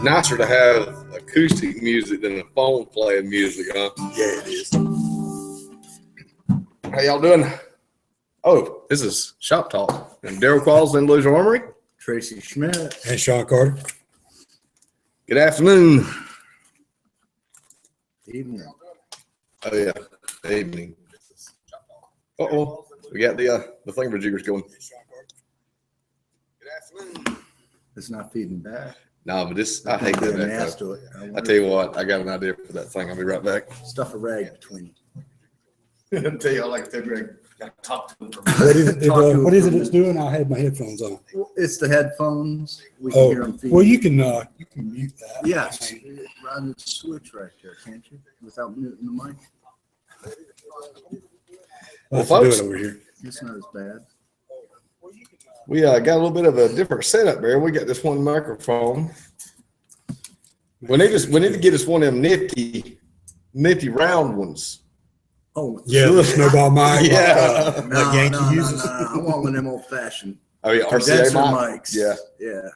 Nicer to have acoustic music than a phone playing music, huh? Yeah, it is. How y'all doing? Oh, this is Shop Talk. And Daryl Qualls in Lou's Armory. Tracy Schmidt. And Sean Carter. Good afternoon. Evening. Oh, yeah. Evening. Uh-oh. We got the thingamajiggers going. Good afternoon. It's not feeding back. No, but this, I hate that. To it. I tell you what, I got an idea for that thing. I'll be right back. Stuff a rag between. I'll tell you, I like that Greg. Talk to him for What is it it's doing? I had my headphones on. It's the headphones. We can hear them feeding. Well, you can mute that. Yes. Run the switch right there, can't you? Without muting the mic. Well, folks, do it over here. It's not as bad. We got a little bit of a different setup there. We got this one microphone. We need to get us one of them nifty round ones. Oh, yeah, the snowball mic. Yeah, like Yankee uses. No. I want one of them old fashioned. Oh yeah, RCA mics. Yeah.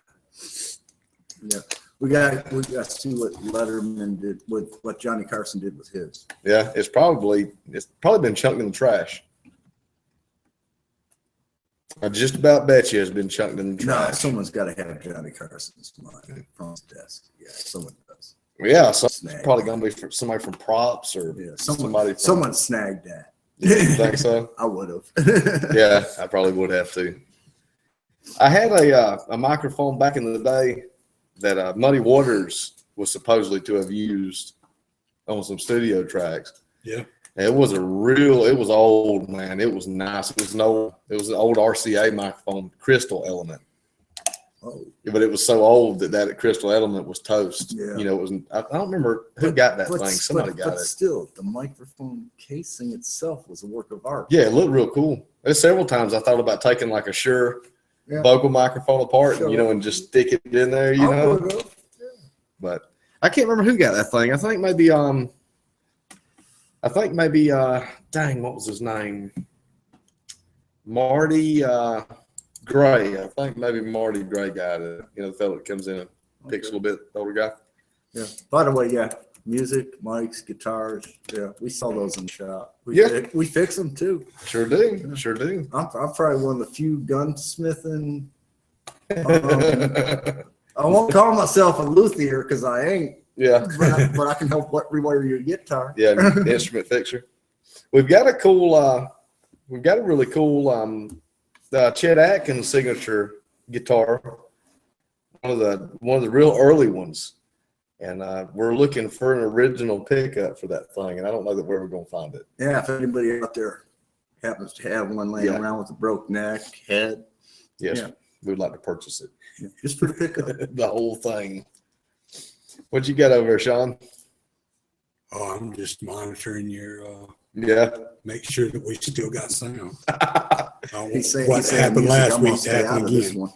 We got to see what Letterman did with what Johnny Carson did with his. Yeah, it's probably been chunked in the trash. I just about bet you it's been chunked in the trash. No, someone's got to have Johnny Carson's mic from his desk. Yeah, someone does. Yeah, so it's probably gonna be for somebody from props or someone snagged that. You think so? I would have. Yeah, I probably would have too. I had a microphone back in the day that Muddy Waters was supposedly to have used on some studio tracks. Yeah. And it was old, man. It was nice. It was an old RCA microphone, crystal element. Oh. But it was so old that crystal element was toast. Yeah. You know, it was. I don't remember who got that thing. Somebody got it. But still, the microphone casing itself was a work of art. Yeah, it looked real cool. There's several times I thought about taking like a Shure vocal microphone apart, and just stick it in there. But I can't remember who got that thing. I think maybe dang, what was his name? Marty Gray. I think maybe Marty Gray got it. The fellow that comes in and picks a little bit, the older guy. Yeah. By the way, music, mics, guitars. Yeah, we saw those in the shop. We fix them too. Sure do. Yeah. Sure do. I'm probably one of the few gunsmithing. I won't call myself a luthier because I ain't. Yeah. but I can help rewire your guitar. Yeah, instrument fixer. We've got a really cool Chet Atkins signature guitar, one of the real early ones, and we're looking for an original pickup for that thing, and I don't know that we're ever going to find it. Yeah, if anybody out there happens to have one laying around with a broke neck, head, yes, we'd like to purchase it. Yeah, just for the pickup, the whole thing. What you got over there, Sean? Oh, I'm just monitoring your. Make sure that we still got sound. What happened last week happened again.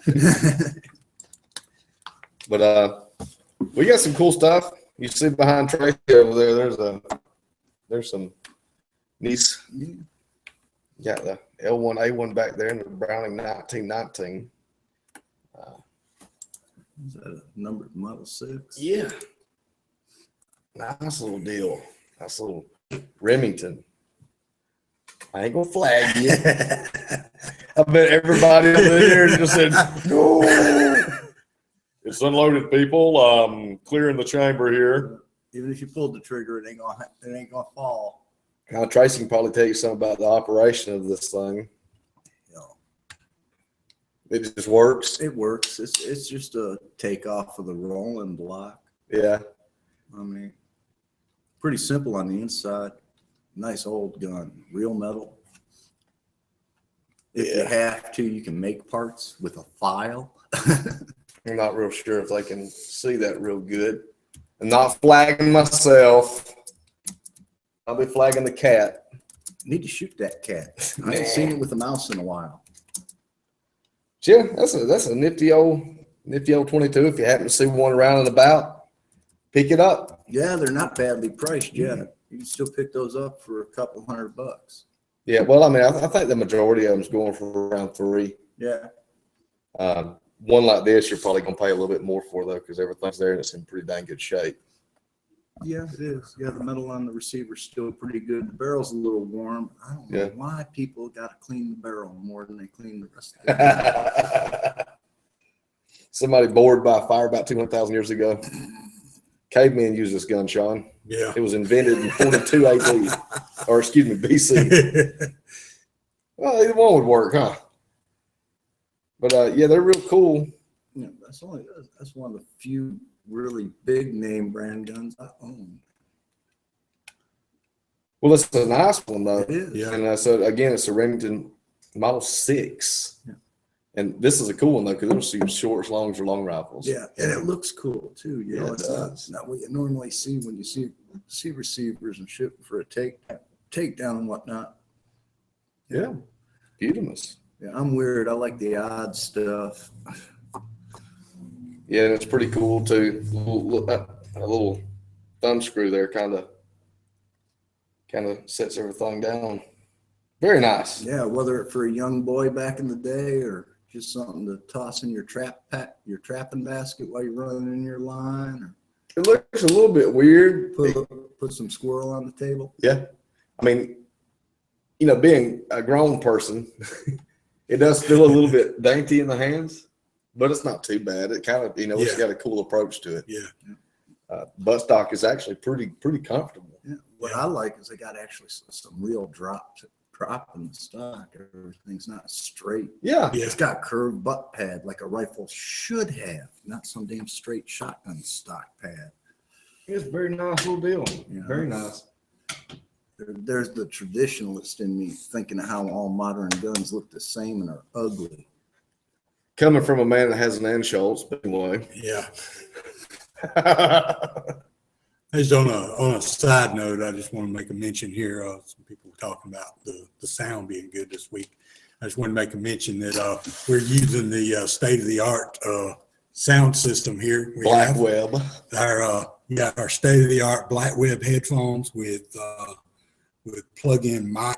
But we got some cool stuff. You see behind Tracy over there. There's some nice. Got the L1A1 back there in the Browning 1919. Is that a numbered Model 6? Yeah. Nice little deal. Nice little Remington. I ain't gonna flag you. I bet everybody over there just said, "No, it's unloaded, people. Clearing the chamber here." Even if you pulled the trigger, it ain't gonna fall. Now Tracy can probably tell you something about the operation of this thing. It just works. It works. It's just a takeoff of the rolling block. Yeah. I mean, pretty simple on the inside. Nice old gun, real metal. If you have to, you can make parts with a file. I'm not real sure if they can see that real good. I'm not flagging myself. I'll be flagging the cat. Need to shoot that cat. I haven't seen it with a mouse in a while. Yeah, that's a nifty old 22. If you happen to see one around and about, pick it up. Yeah, they're not badly priced yet. You can still pick those up for a couple $100. Yeah, well, I mean, I think the majority of them's going for around 3. Yeah. One like this, you're probably gonna pay a little bit more for though, because everything's there and it's in pretty dang good shape. Yeah, it is. Yeah, the metal on the receiver's still pretty good. The barrel's a little warm. I don't know why people got to clean the barrel more than they clean the rest of it. Somebody bored by a fire about 200,000 years ago. Cavemen used this gun, Sean. Yeah. It was invented in 42 AD, or excuse me, BC. Well, either one would work, huh? But yeah, they're real cool. Yeah, that's one of the few really big name brand guns I own. Well, it's a nice one though. It is. Yeah. And so again, it's a Remington Model 6. Yeah. And this is a cool one though, because it'll shoot shorts, longs, or long rifles. Yeah, and it looks cool too. You know, Yeah, it's not what you normally see when you see receivers and shit for a takedown and whatnot. Yeah. Beautiful. Yeah, I'm weird. I like the odd stuff. Yeah, and it's pretty cool too. A little thumb screw there kind of sets everything down. Very nice. Yeah, whether it for a young boy back in the day or just something to toss in your trapping basket while you're running in your line, or It looks a little bit weird. put some squirrel on the table. Yeah. I mean, you know, being a grown person, it does feel a little bit dainty in the hands, but it's not too bad. It kind of, you know, it's got a cool approach to it. Yeah. Buttstock is actually pretty comfortable. Yeah. What I like is they got actually some real drop in the stock. Everything's not straight. Yeah. It's got curved butt pad like a rifle should have, not some damn straight shotgun stock pad. It's a very nice little deal. Yeah. Very nice. There's the traditionalist in me thinking of how all modern guns look the same and are ugly. Coming from a man that has an Anschutz, but anyway. Yeah. Just on a side note, I just want to make a mention here. Some people were talking about the sound being good this week. I just want to make a mention that we're using the state-of-the-art sound system here. We Blackweb. We got our state-of-the-art Blackweb headphones with plug-in mic.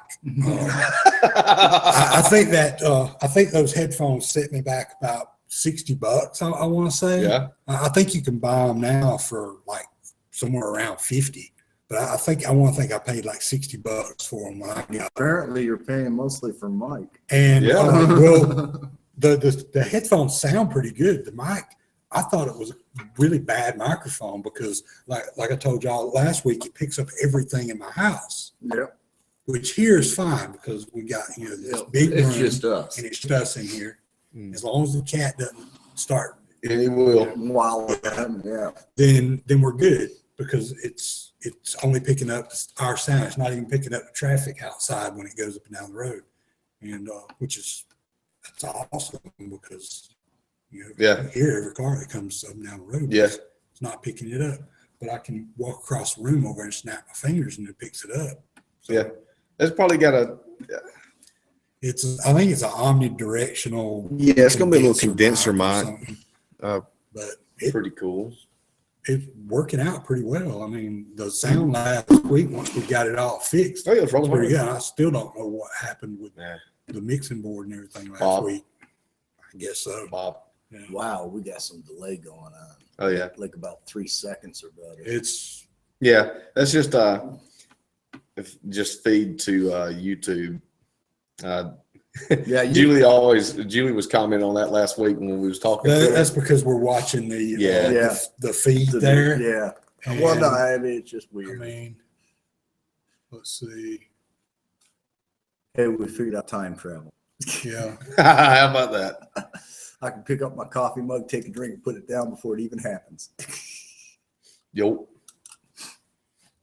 I think those headphones set me back about $60. I want to say. Yeah. I think you can buy them now for like somewhere around 50. But I think I paid like $60 for them when I got them. Apparently, you're paying mostly for Mike. And Yeah. well, the headphones sound pretty good. The mic, I thought it was a really bad microphone because, like I told y'all last week, it picks up everything in my house. Yep. Which here is fine because we got this big room, It's just us. and it's just us in here. As long as the cat doesn't start, And he will. Wow. Yeah. then we're good because it's only picking up our sound. It's not even picking up the traffic outside when it goes up and down the road, and that's awesome because you hear every car that comes up and down the road. Yeah. It's not picking it up, but I can walk across the room over and snap my fingers and it picks it up. So Yeah. It's probably got a. I think it's an omnidirectional. Yeah, it's gonna be a little condenser mic. But Pretty cool. it's working out pretty well. I mean, the sound last week, once we got it all fixed, Oh yeah, it's was pretty rolling. good. I still don't know what happened with Yeah. the mixing board and everything last Bob. week. I guess so. Bob. Yeah. Wow, we got some delay going on. Oh yeah. Like about 3 seconds or better. It's Yeah. That's just feed to YouTube. Yeah, Julie was commenting on that last week when we was talking. to her. that's because we're watching the Yeah. the feed there. Yeah. And, Well, no, I mean, it's just I weird. mean, let's see. Hey, we figured out time travel. Yeah. How about that? I can pick up my coffee mug, take a drink, and put it down before it even happens. Yo.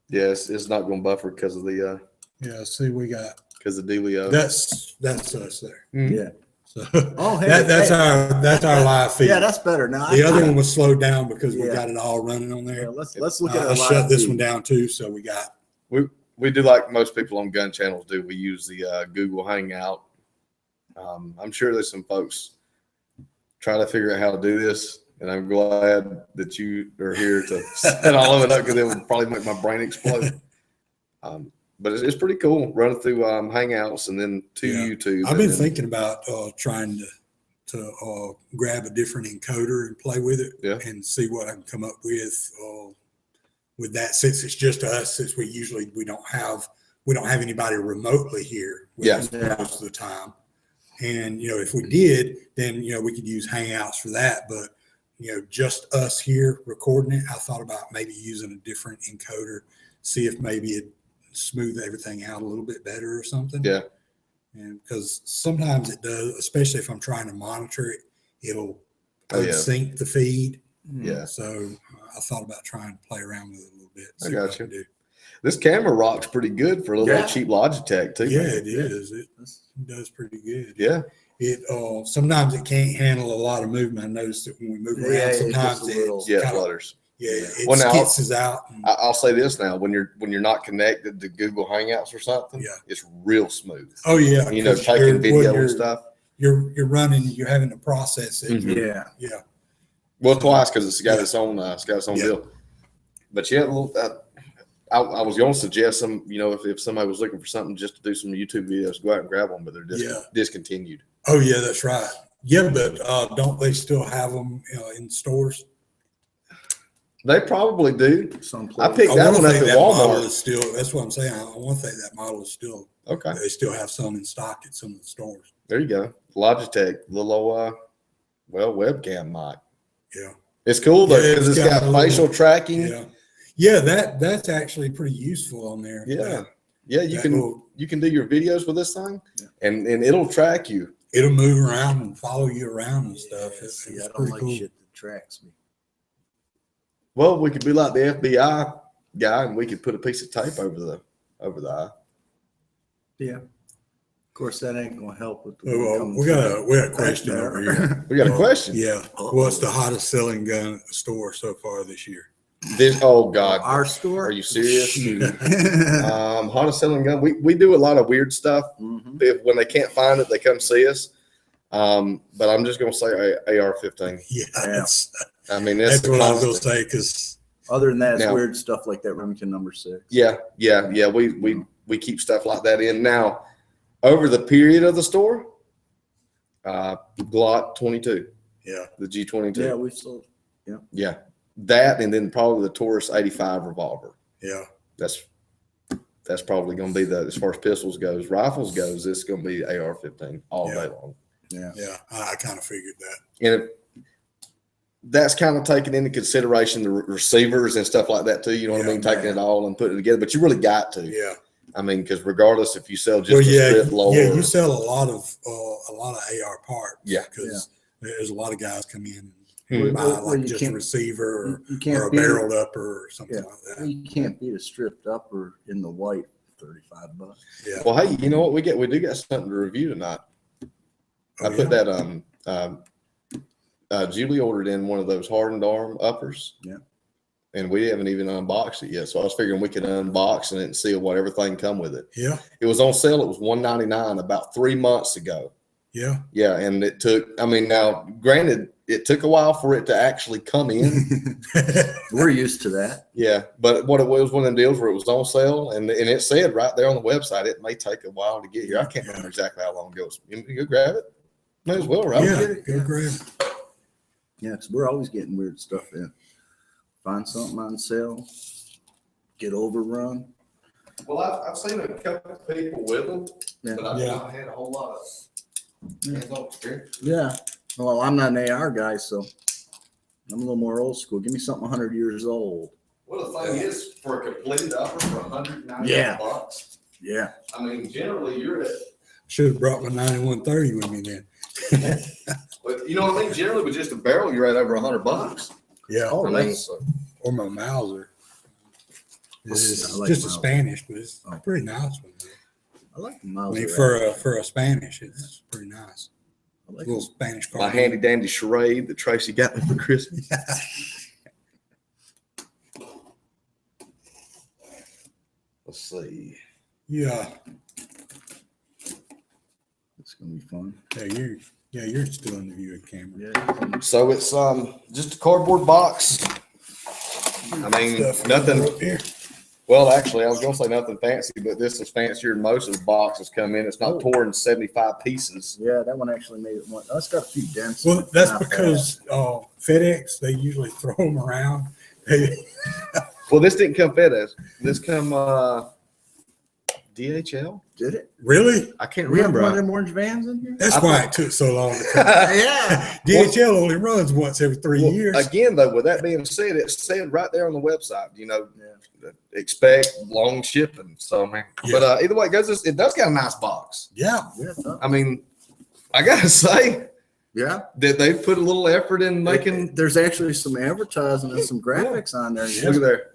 Yes, it's not going to buffer because of the Yeah. See, we got dealio. that's us there. Yeah. So Oh, hey, that's our live feed. Yeah, that's better. Now, The other one was slowed down because we Yeah. got it all running on Yeah, there. let's look at I our live shut this feed. one down too, so we got. We do like most people on gun channels do. We use the Google Hangout. I'm sure there's some folks trying to figure out how to do this, and I'm glad that you are here to set all of it up because it would probably make my brain explode. but it's pretty cool running through Hangouts and then to YouTube. I've been then, thinking about trying to grab a different encoder and play with it and see what I can come up with that, since it's just us, since we don't have anybody remotely here with us most of the time. And, if we did, then, we could use Hangouts for that. But, just us here recording it, I thought about maybe using a different encoder, see if maybe it smooth everything out a little bit better or something. Yeah. And because sometimes it does, especially if I'm trying to monitor it, it'll sync the feed. Yeah. So I thought about trying to play around with it a little bit. I got you. This camera rocks pretty good for a little cheap Logitech too. Yeah, it is. It does pretty good. Yeah. It sometimes it can't handle a lot of movement. I noticed that when we move around, sometimes it flutters. It Well, now, skips out. I'll say this now: when you're not connected to Google Hangouts or something, it's real smooth. Oh yeah, taking video and stuff. You're running. You're having to process it. Mm-hmm. Yeah. Well, twice because it's got its own deal. But I was going to suggest some. If somebody was looking for something just to do some YouTube videos, go out and grab them, but they're discontinued. Oh yeah, that's right. Yeah, but don't they still have them in stores? They probably do. Someplace. I picked that one up at Walmart. That's what I'm saying. I want to think that model is still okay. They still have some in stock at some of the stores. There you go. Logitech, little old, webcam mic. Yeah. It's cool though because it's got facial tracking. Yeah. Yeah, that's actually pretty useful on there. Yeah. Yeah, you can do your videos with this thing and it'll track you. It'll move around and follow you around and stuff. It's I don't like shit that tracks me. Well, we could be like the FBI guy and we could put a piece of tape over the eye. Yeah. Of course, that ain't gonna help with we got a question over here. We got a question. Yeah. What's the hottest selling gun at the store so far this year? Oh God. Our store? Are you serious? Hottest selling gun. We do a lot of weird stuff. Mm-hmm. When they can't find it, they come see us. But I'm just gonna say AR-15. Yeah. That's what I was gonna say, because other than that, it's weird stuff like that Remington number 6. Yeah. We keep stuff like that in. Now, over the period of the store, Glock 22. Yeah. The G22. Yeah, we've sold. Yeah. Yeah. That and then probably the Taurus 85 revolver. Yeah. That's probably going to be as far as pistols goes. Rifles goes, it's going to be AR-15 all day long. Yeah. Yeah. I kind of figured that. And that's kind of taking into consideration the receivers and stuff like that too. You know what I mean? Taking it all and putting it together, but you really got to. Yeah. I mean, because regardless if you sell just a strip lower. Yeah, you sell a lot of AR parts. Yeah. Because there's a lot of guys come in and buy like just a receiver or a barreled upper or something like that. You can't beat a stripped upper in the white for $35. Yeah. Well, hey, you know what? We do got something to review tonight. I put that Julie ordered in one of those hardened arm uppers. Yeah. And we haven't even unboxed it yet. So I was figuring we could unbox it and see what everything come with it. Yeah. It was on sale. It was $199 about 3 months ago. Yeah. Yeah. And it took, now granted, it took a while for it to actually come in. We're used to that. Yeah. But what it was one of them deals where it was on sale and it said right there on the website, it may take a while to get here. I can't remember exactly how long ago. You go grab it. May as well, right? Yeah. Go grab it. Yeah. Because we're always getting weird stuff in. Find something on sale, get overrun. Well, I've seen a couple of people with them, but I've not had a whole lot of hands-on experience. Yeah. Well, I'm not an AR guy, so I'm a little more old school. Give me something 100 years old. Well, the thing is, for a completed upper for $190. Yeah. I mean, generally, you're at. Should have brought my 9130 with me then. But you know what I mean? Generally, with just a barrel, you're at over $100. Yeah. Oh, nice. Or my Mauser. It's like just Mauser. a Spanish, but it's a pretty nice one. I like the Mauser. I mean, for a Spanish, it's pretty nice. I like little Spanish car. My handy dandy charade that Tracy got me for Christmas. Let's see. Yeah. It's gonna be fun. You're still in the viewing camera. Yeah. So it's just a cardboard box. I mean, nothing. Up here. Well, actually, I was gonna say nothing fancy, but this is fancier than most of the boxes come in. It's not torn in 75 pieces. Yeah, that one actually made it one. Oh, it's got a few dents. Well, that's because FedEx, they usually throw them around. Well, this didn't come FedEx. This come DHL. Did it? Really? I can't We have remember. one of them orange vans in here? That's why it took so long to come. Yeah. DHL only runs once every 3 Well, years. again, though, with that being said, it said right there on the website, expect long shipping. So, man, Yeah. but either way it goes, it does got a nice box. Yeah. I mean, I gotta say Yeah. that they put a little effort in making. There's actually some advertising and some graphics on there. Look at there,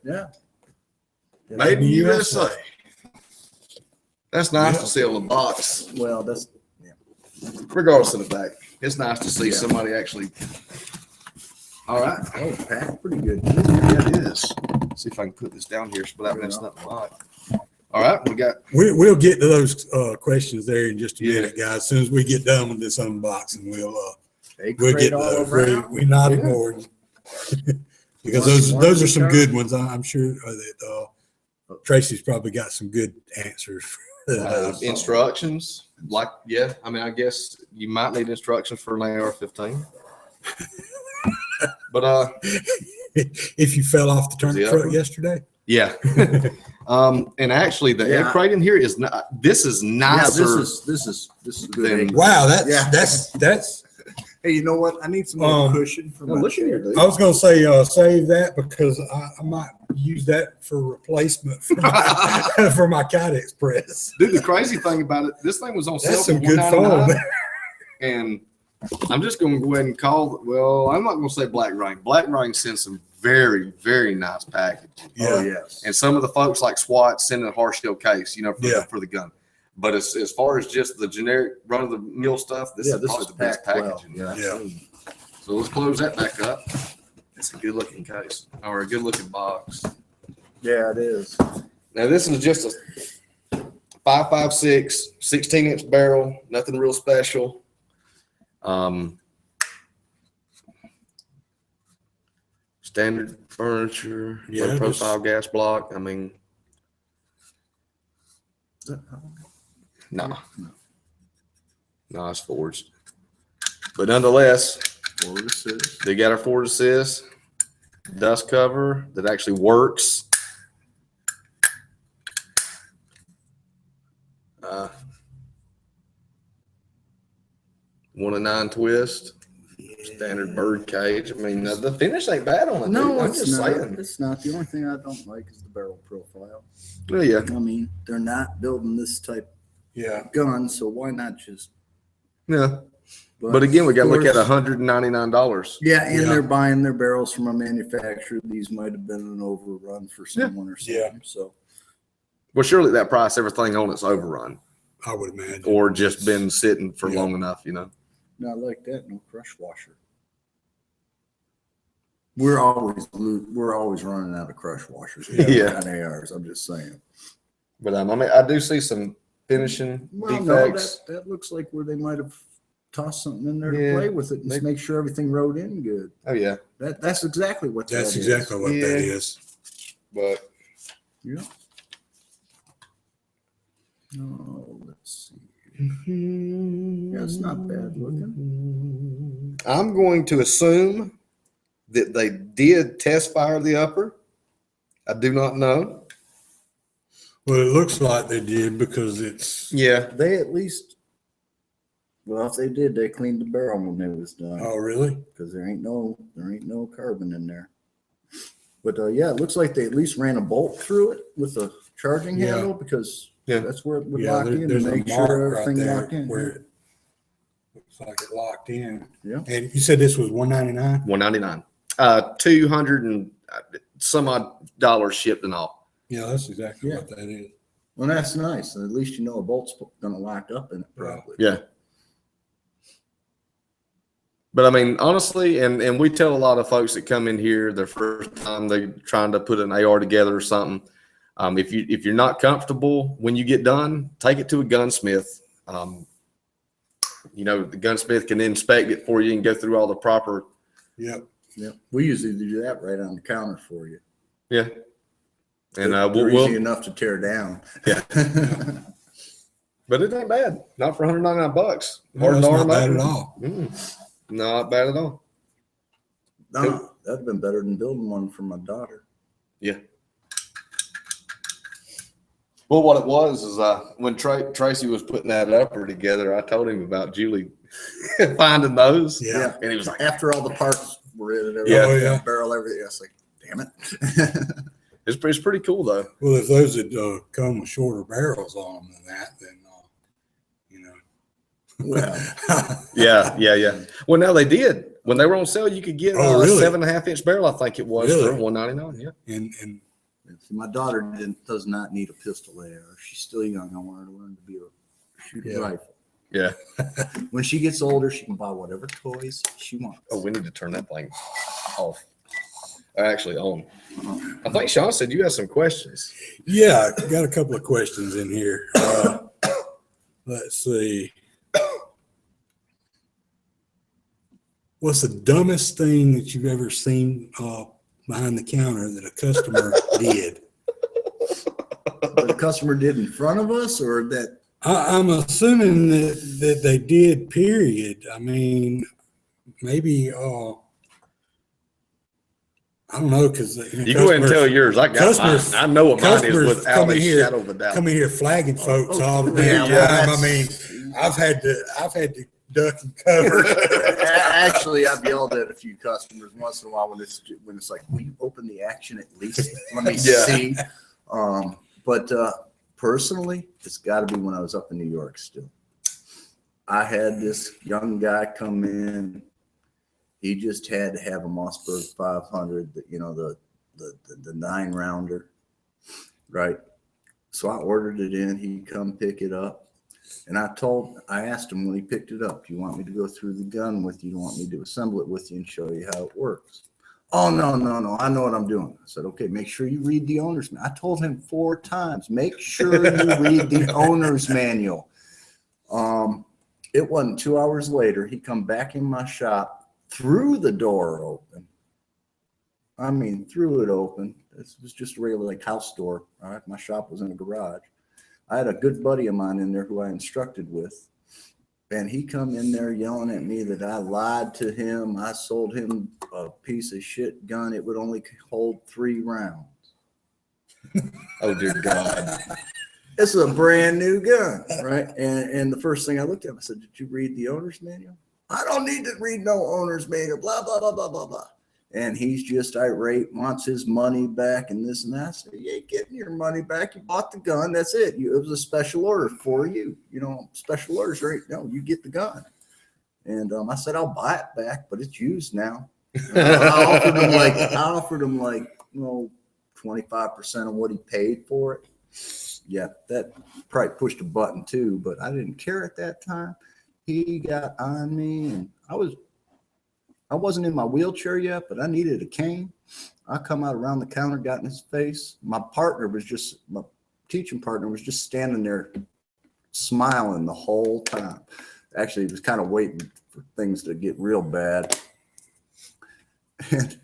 Yeah. made in the USA. USA. That's nice Yeah. to see on the box, Well, that's regardless of the fact. It's nice to see Yeah. somebody actually. All right, packed pretty good. yeah, it is. See if I can put this down here without messing up the box. All right, we got. We'll get to those questions there in just a Yeah. minute, guys. As soon as we get done with this unboxing, we'll Egg get crate to all those. around. We're not Yeah. ignoring because Want those to are some start? good ones. I'm sure that Tracy's probably got some good answers. Instructions, like, yeah, I mean, I guess you might need instructions for an AR-15. But If you fell off the turnip Yeah. truck yesterday, yeah. And actually the egg Yeah. crate in here is not, this is Yeah, nicer. this is good. Then- egg. wow, Yeah. that's. Hey, you know what? I need some more Um, cushion for Oh, my look at chair. here, I was gonna say save that because I might use that for replacement for for my Kydex press. Dude, the crazy thing about it, this thing was on sale That's for some good $199, foam. and I'm just going to go ahead and call. Well, I'm not going to say Black Rain. Black Rain sends some very, very nice packaging. Oh, Yeah, yes. And some of the folks like SWAT send a hard shell case, for, Yeah. for the gun. But as far as just the generic run of the mill stuff, this is probably the best packed well. packaging. Yeah. So let's close that back up. It's a good looking case or a good looking box. Yeah, it is. Now this is just a 5.56, 16-inch barrel, nothing real special. Standard furniture, Yeah, low profile gas block. I mean, no, it's forged. But nonetheless, Forward assist. they got our forward assist, dust cover that actually works. One of 9 twist, standard bird cage. I mean, the finish ain't bad on it. No, dude. I'm it's just not. saying. It's not. The only thing I don't like is the barrel profile. Well, yeah, I mean, they're not building this type yeah. of gun, so why not just? yeah. But again, we got to look at of course- $199. Yeah, and Yeah. they're buying their barrels from a manufacturer. These might have been an overrun for someone or something. Yeah. So Well, surely that price, everything on it's overrun I would imagine. or just been sitting for Yeah. long enough, not like that. No crush washer. We're always running out of crush washers. Yeah. Not ARs. I'm just saying. But I mean, I do see some finishing Well, no, defects. that looks like where they might have tossed something in there Yeah, to play with it and just make sure everything rode in good. Oh yeah, That's exactly what That's that is. exactly what Yeah. that is. but Yeah. Oh, let's see. Yeah, it's not bad looking. I'm going to assume that they did test fire the upper. I do not know. Well, it looks like they did because it's. Yeah, They at least, well, if they did, they cleaned the barrel when it was done Oh, really? because there ain't no carbon in there. But yeah, it looks like they at least ran a bolt through it with a charging Yeah. handle because Yeah. that's where it would Yeah, lock in to there's a make mark sure right everything there locked in. where it looks like it locked in. Yeah. And you said this was $199? $199. 200 and some odd dollars shipped and all. Yeah, that's exactly Yeah. what that is. Well, that's nice. At least you know a bolt's going to lock up in it probably. Yeah. But I mean, honestly, and we tell a lot of folks that come in here their first time they're trying to put an AR together or something. If you're not comfortable when you get done, take it to a gunsmith. The gunsmith can inspect it for you and go through all the proper. Yep. Yeah. We usually do that right on the counter for you. Yeah. And They're easy enough to tear down. Yeah. But it ain't bad. Not for $199. No, it's not bad at all. Not bad at all. No, that'd have been better than building one for my daughter. Yeah. Well, what it was is when Tracy was putting that upper together, I told him about Julie finding those. Yeah. And he was like, After all the parts were in it, Yeah. Oh, yeah. barrel, everything. I was like, damn it. it's pretty cool though. Well, if those had come with shorter barrels on them than that, then Well, Yeah. Well, now they did. When they were on sale, you could get a really? 7.5-inch barrel, I think it was, Really? for $199. Yeah. and my daughter does not need a pistol AR. She's still young. I want her to learn to be a shooting rifle. Yeah. When she gets older, she can buy whatever toys she wants. Oh, we need to turn that thing off. Actually, on. I think Sean said you had some questions. yeah, I got a couple of questions in here. Let's see. What's the dumbest thing that you've ever seen behind the counter that a customer did? That the customer did in front of us, or that? I'm assuming that they did, period. I mean, maybe, I don't know, because You go ahead and tell yours. I got customers- mine. I know what mine is customers without come a in here- shadow of a doubt. come in here flagging folks all the Yeah, damn well, time. I that's- mean, I've had to duck and cover. Actually, I've yelled at a few customers once in a while when it's like, will you open the action at least? Let me Yeah. see. But personally, it's got to be when I was up in New York still. I had this young guy come in. He just had to have a Mossberg 500, the 9-rounder, right? So I ordered it in. He come pick it up. And I asked him when he picked it up, do you want me to go through the gun with you? Do you want me to assemble it with you and show you how it works? Oh, no. I know what I'm doing. I said, okay, make sure you read the owner's manual. I told him 4 times, make sure you read the owner's manual. It wasn't 2 hours later. He come back in my shop, threw the door open. I mean, threw it open. This was just a regular house door. All right. My shop was in a garage. I had a good buddy of mine in there who I instructed with, and he come in there yelling at me that I lied to him. I sold him a piece of shit gun. It would only hold 3 rounds. Oh, dear God. This is a brand new gun, right? And the first thing I looked at him, I said, did you read the owner's manual? I don't need to read no owner's manual, blah, blah, blah, blah, blah, blah. And he's just irate, wants his money back and this and that. I said, you ain't getting your money back. You bought the gun. That's it. It was a special order for you. Special orders, right? No, you get the gun. And I said, I'll buy it back, but it's used now. I offered him 25% of what he paid for it. Yeah, that probably pushed a button too, but I didn't care at that time. He got on me, and I wasn't in my wheelchair yet, but I needed a cane. I come out around the counter, got in his face. My teaching partner was just standing there smiling the whole time. Actually, he was kind of waiting for things to get real bad. And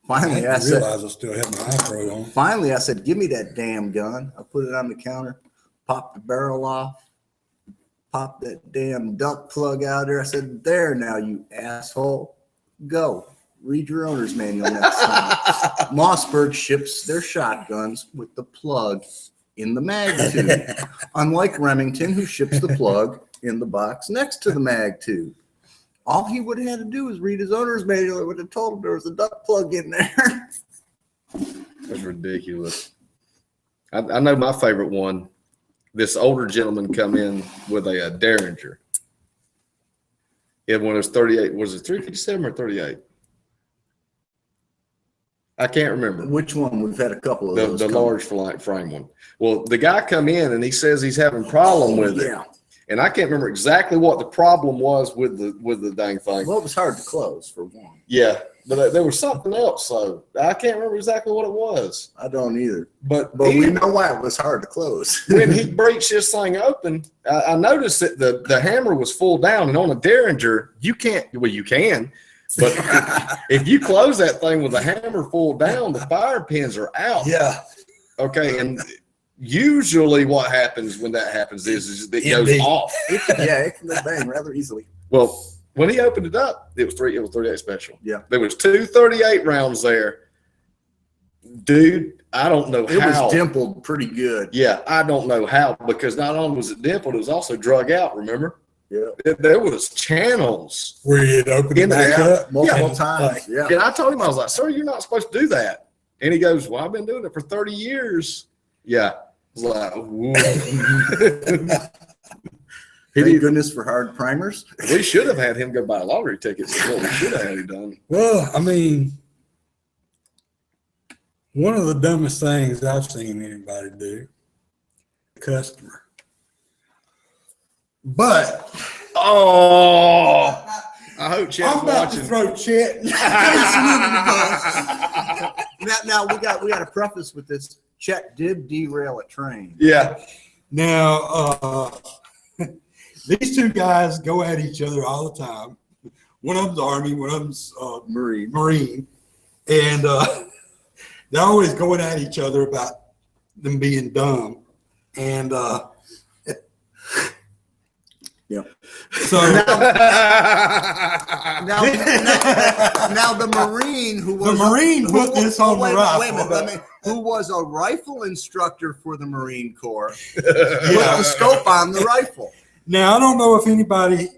finally, I said, realize I still have my iPro on. Finally, I said, give me that damn gun. I put it on the counter, popped the barrel off, popped that damn duck plug out there. I said, there now, you asshole. Go. Read your owner's manual next time. Mossberg ships their shotguns with the plug in the mag tube. Unlike Remington, who ships the plug in the box next to the mag tube. All he would have had to do is read his owner's manual. It would have told him there was a duck plug in there. That's ridiculous. I know my favorite one. This older gentleman come in with a Derringer. He had one of those 38. Was it 357 or 38? I can't remember. Which one? We've had a couple of those. The large frame one. Well, the guy come in and he says he's having a problem with it. Yeah. And I can't remember exactly what the problem was with the dang thing. Well, it was hard to close for one. Yeah, but there was something else. So I can't remember exactly what it was. I don't either. But we know why it was hard to close. When he breaks this thing open, I noticed that the hammer was full down, and on a Derringer, you can't. Well, you can, But if you close that thing with a hammer full down, the fire pins are out. Yeah. Okay, and usually what happens when that happens is it goes Indeed. off. It can bang rather easily. Well, when he opened it up, it was 38 special. Yeah. There was 238 rounds there. Dude, I don't know It how. was dimpled pretty good. Yeah, I don't know how, because not only was it dimpled, it was also drug out, remember? Yeah. There was channels. Where you'd open it In the back house. up. Multiple Yeah. times. Yeah. And I told him, I was like, sir, you're not supposed to do that. And he goes, well, I've been doing it for 30 years. Yeah. I was like, woo. Thank goodness for hard primers. We should have had him go buy a lottery ticket. That's what we should have had him done. Well, I mean, one of the dumbest things I've seen anybody do, customer. But Oh, I hope Chet's I'm about watching. to throw Chet. Now we got to preface with this. Chet did derail a train. Yeah. Now, these two guys go at each other all the time. One of them's Army, one of them's Marine. And they're always going at each other about them being dumb. And yeah. So now the Marine who was put this on the rifle. Wait a minute, who was a rifle instructor for the Marine Corps put Yeah. the scope on the rifle. Now, I don't know if anybody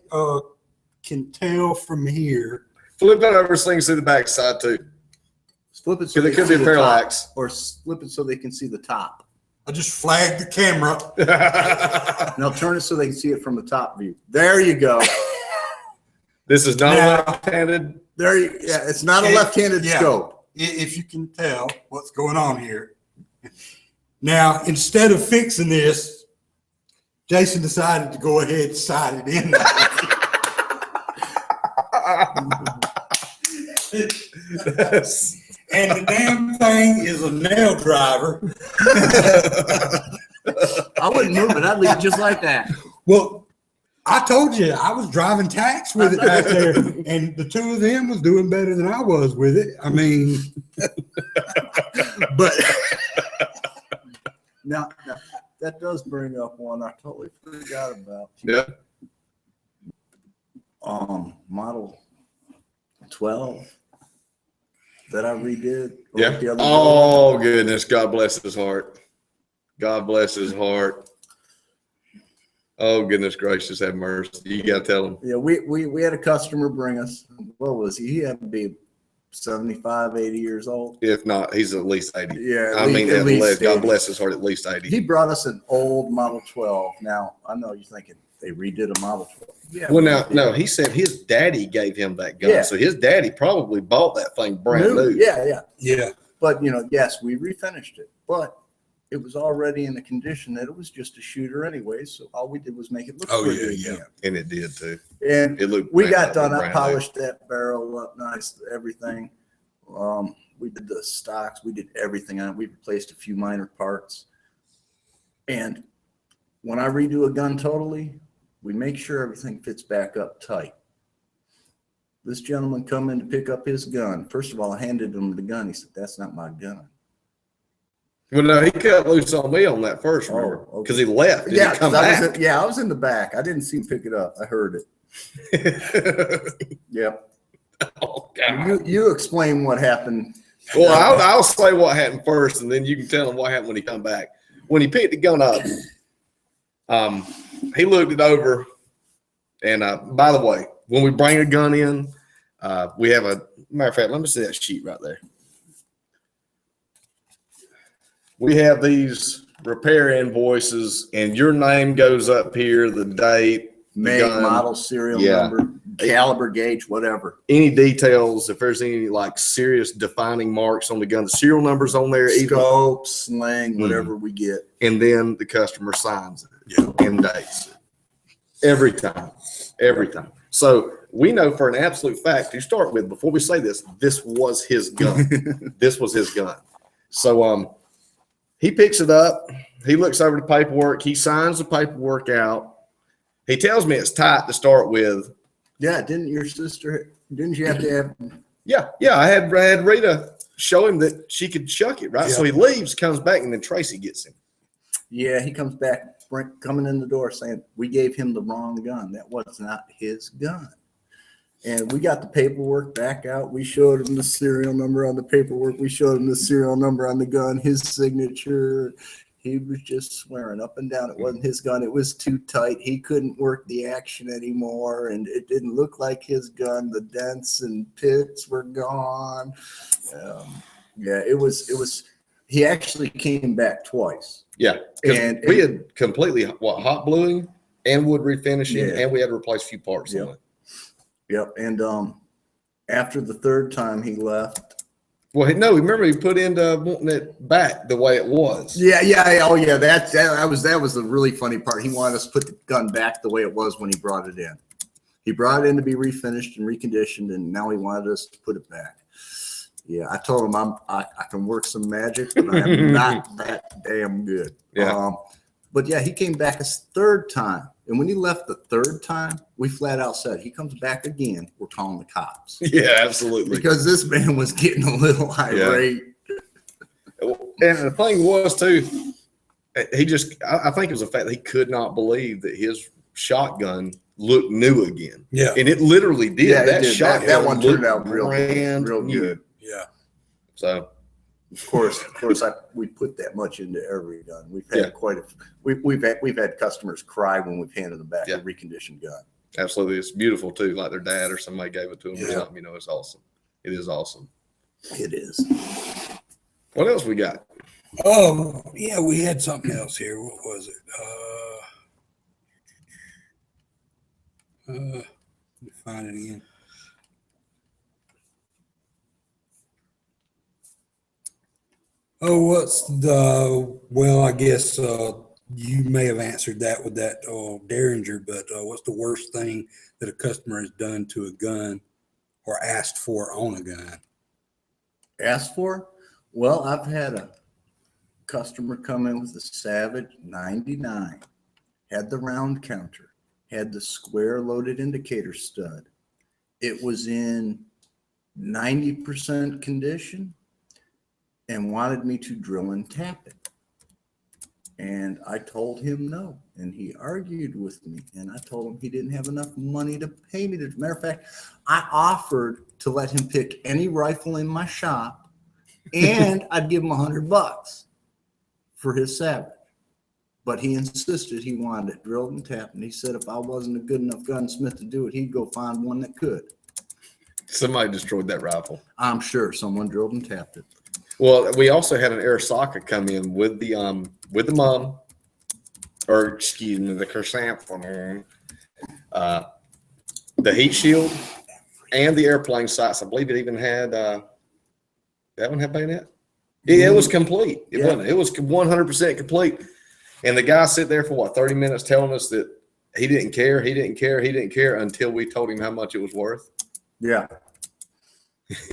can tell from here. Flip it over, slings to the backside too. Flip it so Because it they could can be a see the top, parallax. or flip it so they can see the top. I just flagged the camera. Now turn it so they can see it from the top view. There you go. This is not Now- left-handed. It's not a left-handed Yeah. scope. If you can tell what's going on here. Now, instead of fixing this, Jason decided to go ahead and sight it in. And the damn thing is a nail driver. I wouldn't move it. I'd leave it just like that. Well, I told you I was driving tax with it back there, and the two of them was doing better than I was with it. I mean, but Now, that does bring up one I totally forgot about. Yeah. Model 12 that I redid. Yeah. The other Oh, goodness. God bless his heart. God bless his heart. Oh, goodness gracious, have mercy. You got to tell him. Yeah, we had a customer bring us, what was he? He had to be 75, 80 years old. If not, he's at least 80. Yeah, I mean, at least, God 80. bless his heart, at least 80. He brought us an old Model 12. Now, I know you're thinking they redid a Model 12. Yeah. Well, now, no, he said his daddy gave him that gun. Yeah. So his daddy probably bought that thing brand new. Yeah. yeah, But, yes, we refinished it. But it was already in the condition that it was just a shooter anyway. So all we did was make it look pretty yeah. again. And it did too. And It looked we brand- got done. I brand new. polished that barrel up nice, everything. We did the stocks. We did everything on it. We replaced a few minor parts. And when I redo a gun totally, we make sure everything fits back up tight. This gentleman come in to pick up his gun. First of all, I handed him the gun. He said, "That's not my gun." Well, no, he cut loose on me on that first, remember? Oh, okay. Because he left. He Yeah, didn't come 'cause back. I was in the back. I didn't see him pick it up. I heard it. Yep. Oh, God. You explain what happened. Well, I'll say what happened first, and then you can tell him what happened when he come back. When he picked the gun up, he looked it over. And by the way, when we bring a gun in, we have a matter of fact. Let me see that sheet right there. We have these repair invoices, and your name goes up here, the date, the Make, gun, model, serial Yeah. number, caliber, gauge, whatever. any details. If there's any like serious defining marks on the gun, the serial numbers on there, even, Scope, sling, whatever we get. and then the customer signs it and dates it every time. So we know for an absolute fact, to start with, before we say this was his gun. This was his gun. So he picks it up, he looks over the paperwork, he signs the paperwork out. He tells me it's tight to start with. Yeah, didn't your sister Didn't you have to have? Yeah. I had Rita show him that she could chuck it, right? Yeah. So he leaves, comes back, and then Tracy gets him. Yeah, he comes back, coming in the door saying, we gave him the wrong gun. That was not his gun. And we got the paperwork back out. We showed him the serial number on the paperwork. We showed him the serial number on the gun, his signature. He was just swearing up and down. It wasn't his gun. It was too tight. He couldn't work the action anymore. And it didn't look like his gun. The dents and pits were gone. Yeah, it was, he actually came back twice. Yeah. And we had completely hot bluing and wood refinishing, and we had to replace a few parts on it. Yep. And after the third time he left. Well, no, remember he put into wanting it back the way it was. Yeah. Oh, yeah. That was the really funny part. He wanted us to put the gun back the way it was when he brought it in. He brought it in to be refinished and reconditioned, and now he wanted us to put it back. Yeah, I told him I can work some magic, but I am not that damn good. Yeah. But yeah, he came back a third time. And when he left the third time, we flat out said, he comes back again, we're calling the cops. Yeah, absolutely. Because this man was getting a little irate. Yeah. And the thing was, too, I think it was the fact that he could not believe that his shotgun looked new again. Yeah. And it literally did. Yeah, that did. shotgun that one turned out real new. good. Yeah. So. Of course, we put that much into every gun. We've had we've had customers cry when we've handed them back a reconditioned gun. Absolutely, it's beautiful too. Like their dad or somebody gave it to them or Yeah. something. You know, it's awesome. It is awesome. It is. What else we got? Oh, yeah, we had something else here. What was it? Let me find it again. Oh, well, I guess you may have answered that with that Derringer, but what's the worst thing that a customer has done to a gun or asked for on a gun? Asked for? Well, I've had a customer come in with a Savage 99, had the round counter, had the square loaded indicator stud. It was in 90% condition and wanted me to drill and tap it. And I told him no. And he argued with me. And I told him he didn't have enough money to pay me. As a matter of fact, I offered to let him pick any rifle in my shop and I'd give him $100 for his Savage. But he insisted he wanted it drilled and tapped. And he said if I wasn't a good enough gunsmith to do it, he'd go find one that could. Somebody destroyed that rifle. I'm sure someone drilled and tapped it. Well, we also had an Arisaka come in with the mum, or excuse me, the chrysanthemum, the heat shield, and the airplane sights. I believe it even had that one had bayonet. Yeah, it was complete. It wasn't. It was 100% complete. And the guy sit there for what 30 minutes telling us that he didn't care, he didn't care, he didn't care until we told him how much it was worth. Yeah.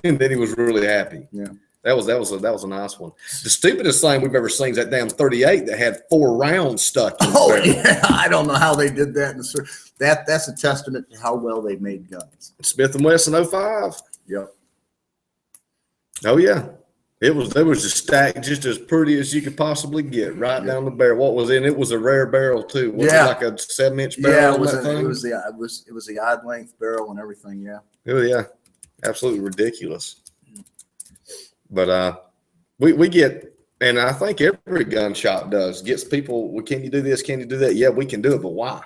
And then he was really happy. Yeah. That was a nice one. The stupidest thing we've ever seen is that damn 38 that had 4 rounds stuck in the barrel. Yeah, I don't know how they did that. That's a testament to how well they made guns. Smith & Wesson 05. Yep. Oh yeah, it was just stacked just as pretty as you could possibly get right down the barrel. What was in it was a rare barrel too. Was it like a 7-inch barrel? Yeah, it was the odd length barrel and everything. Yeah. Oh yeah, absolutely ridiculous. But we get, and I think every gun shop gets people. Well, can you do this? Can you do that? Yeah, we can do it, but why?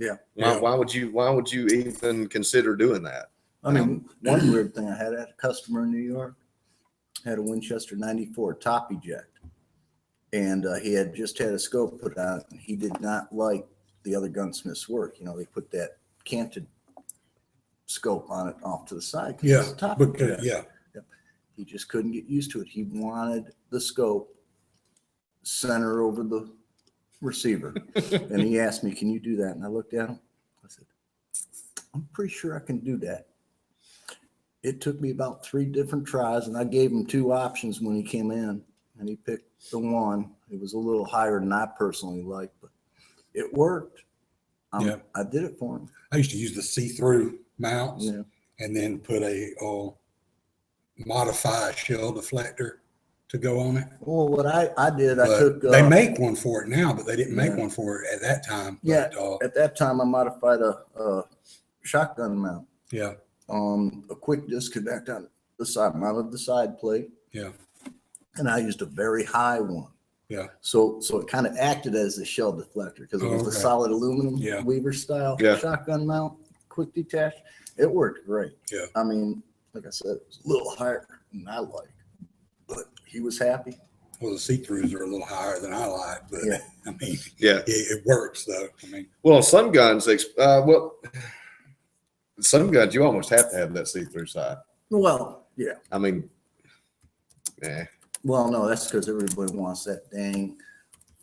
Yeah. Why would you even consider doing that? I mean, one weird thing I had a customer in New York had a Winchester 94 top eject, and he had just had a scope put out, and he did not like the other gunsmith's work. You know, they put that canted scope on it off to the side. Yeah. It's a top Because, eject. He just couldn't get used to it. He wanted the scope center over the receiver. And he asked me, can you do that? And I looked at him. I said, I'm pretty sure I can do that. It took me about 3 different tries, and I gave him 2 options when he came in, and he picked the one. It was a little higher than I personally liked, but it worked. I did it for him. I used to use the see-through mounts. Yeah. and then put a modified shell deflector to go on it. Well, what I did, I But took. they make one for it now, but they didn't make Yeah. one for it at that time. Yeah, But, at that time, I modified a shotgun mount. yeah, A quick disconnect on the side, mounted the side plate, yeah, and I used a very high one. yeah. So it kind of acted as the shell deflector because it was the Okay. solid aluminum Yeah. Weaver style Yeah. shotgun mount, quick detach. It worked great. Yeah. I mean, like I said, it was a little higher than I like, but he was happy. Well, the see-throughs are a little higher than I like, but Yeah. I mean, Yeah. it works though. I mean, Well, some guns, some guns you almost have to have that see-through side. Well, yeah. I mean, yeah. Well, no, that's because everybody wants that dang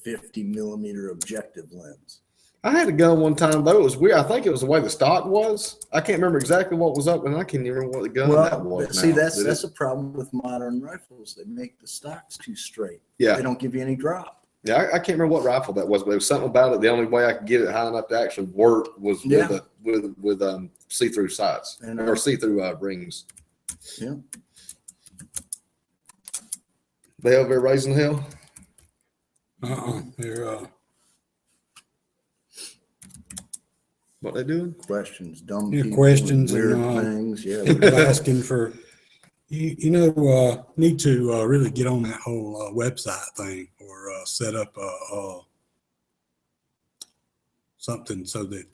50 millimeter objective lens. I had a gun one time though. It was weird. I think it was the way the stock was. I can't remember exactly what was up, and I can't even remember what the gun that Well, was. see, now. that's a problem with modern rifles. They make the stocks too straight. Yeah. They don't give you any drop. Yeah, I can't remember what rifle that was, but there was something about it. The only way I could get it high enough to actually work was Yeah. with see-through sights And, or see-through rings. Yeah. They over there raising hell. they're What they doing? Questions, dumb Yeah, people, questions weird and, things. Yeah. people asking for, need to really get on that whole website thing or set up something so that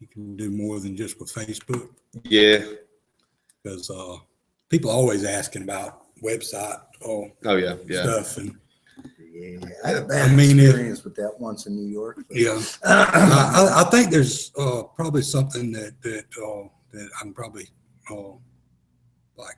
you can do more than just with Facebook, Yeah. because people are always asking about website Oh yeah. Yeah. stuff. And Yeah. I had a bad I mean, experience with that once in New York. but- yeah, I think there's probably something that I'm probably like,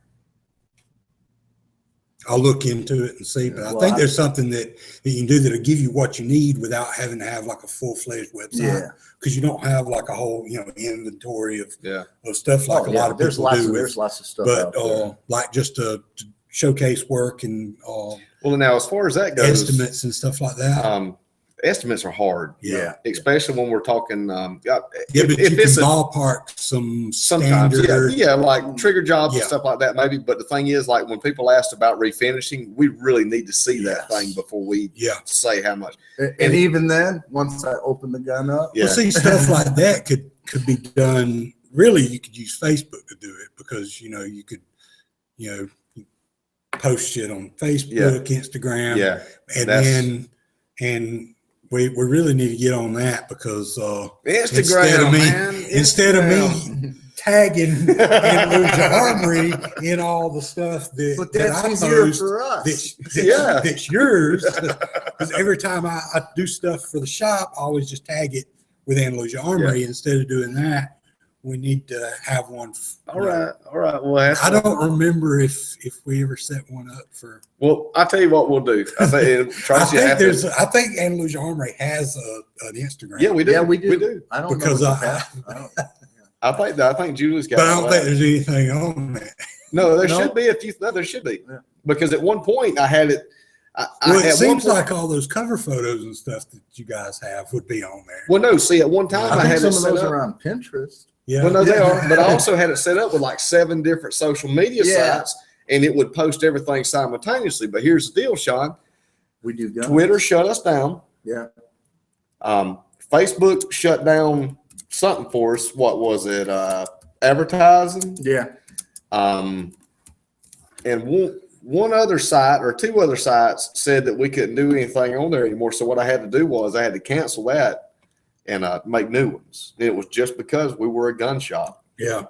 I'll look into it and see, but I Well, think there's something that you can do that'll give you what you need without having to have like a full-fledged website. Yeah. Because you don't have like a whole, inventory of Yeah. stuff like Oh, a yeah, lot of there's people lots do. of with, there's lots of stuff but out there. like just to showcase work and Well, now as far as that goes, estimates and stuff like that. estimates are hard. Yeah. Especially when we're talking. Yeah, but if you it's can a ballpark some sometimes, standard. yeah, like trigger jobs and Yeah. stuff like that, maybe. But the thing is, like when people asked about refinishing, we really need to see that Yes. thing before we Yeah. say how much. And even then, once I open the gun up, Yeah. Well, see, stuff like that could be done. Really, you could use Facebook to do it because you could post shit on Facebook, Instagram, Yeah, and that's- then we really need to get on that because Instagram, man. instead of Instagram. me tagging and Lucia Armory in all the stuff but that that's I easier post for us. that's yours. Because every time I do stuff for the shop, I always just tag it with Andalusia Armory. Instead of doing that, we need to have one. All right. Well, that's I don't remember if we ever set one up for. Well, I'll tell you what we'll do. I think Tracy, I think Andalusia Armory has an Instagram. Yeah, we do. Yeah, we do. We do. I don't Because know. I think Julie's got. But I all don't that. think there's anything on that. No, there No. should be a few. No, there should be. Yeah. Because at one point I had it. Well, it at one seems point- like all those cover photos and stuff that you guys have would be on there. Well, no. See, at one time I, I had think it some set of those up. are on Pinterest. Yeah. Well, no, they are. But I also had it set up with like 7 different social media Yeah. sites, and it would post everything simultaneously. But here's the deal, Sean. We do guns. Twitter shut us down. Yeah. Facebook shut down something for us. What was it? Advertising. Yeah. And one other site or 2 other sites said that we couldn't do anything on there anymore. So what I had to do was I had to cancel that and make new ones. And it was just because we were a gun shop. Yeah.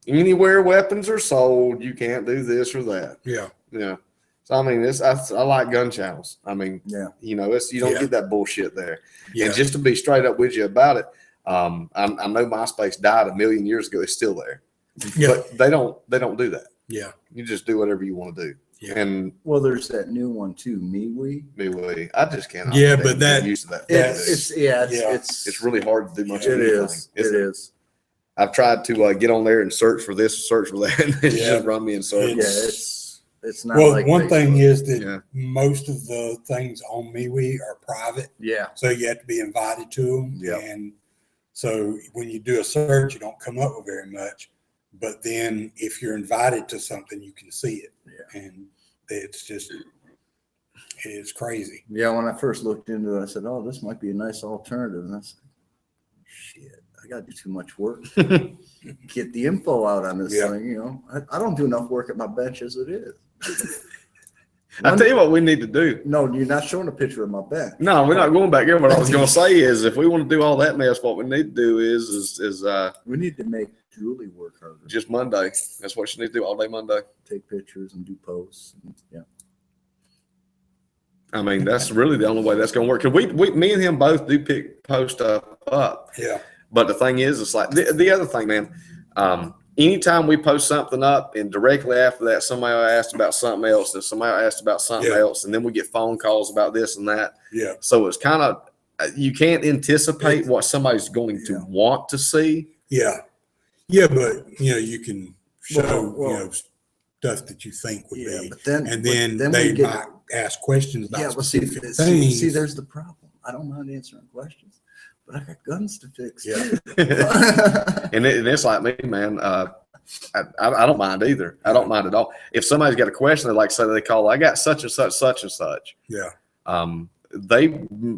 Anywhere weapons are sold, you can't do this or that. Yeah. Yeah. So I mean, I like gun channels. I mean, Yeah. you don't Yeah. get that bullshit there. Yeah. And just to be straight up with you about it, I know MySpace died a million years ago. It's still there, Yeah. but they don't do that. Yeah. You just do whatever you want to do. Yeah. And Well, there's that new one too, MeWe. anyway, I just can't. Yeah, but get used to that. It's really hard to do much. it of anything. is. It is. I've tried to get on there and search for this, search for that, and it's Yeah. just run me in circles. Yeah, it's not Well, like one thing Facebook. is that Yeah. most of the things on MeWe are private, Yeah. so you have to be invited to them. Yeah. And so when you do a search, you don't come up with very much. but then if you're invited to something, you can see it. Yeah. And it's crazy. Yeah, when I first looked into it, I said, "Oh, this might be a nice alternative." And I said, "Shit, I got to do too much work. Get the info out on this thing." You know, I don't do enough work at my bench as it is. I'll tell you what we need to do. No, you're not showing a picture of my bench. No, we're not going back there. What I was going to say is, if we want to do all that mess, what we need to do is We need to make Julie work harder. just Monday. That's what she needs to do all day Monday. Take pictures and do posts. And, yeah. I mean, that's really the only way that's going to work. Cause me and him both do post up. Yeah. But the thing is, it's like the other thing, man. Anytime we post something up and directly after that, somebody asked about something else and somebody asked about something else, and then we get phone calls about this and that. Yeah. So it's kind of, you can't anticipate what somebody's going to want to see. Yeah. Yeah. But, you can show, stuff that you think would be. But then, and then they might ask questions about specific things. See, there's the problem. I don't mind answering questions, but I got guns to fix. Yeah. And it's like me, man. I don't mind either. I don't mind at all. If somebody's got a question, they say they call, I got such and such. Yeah. They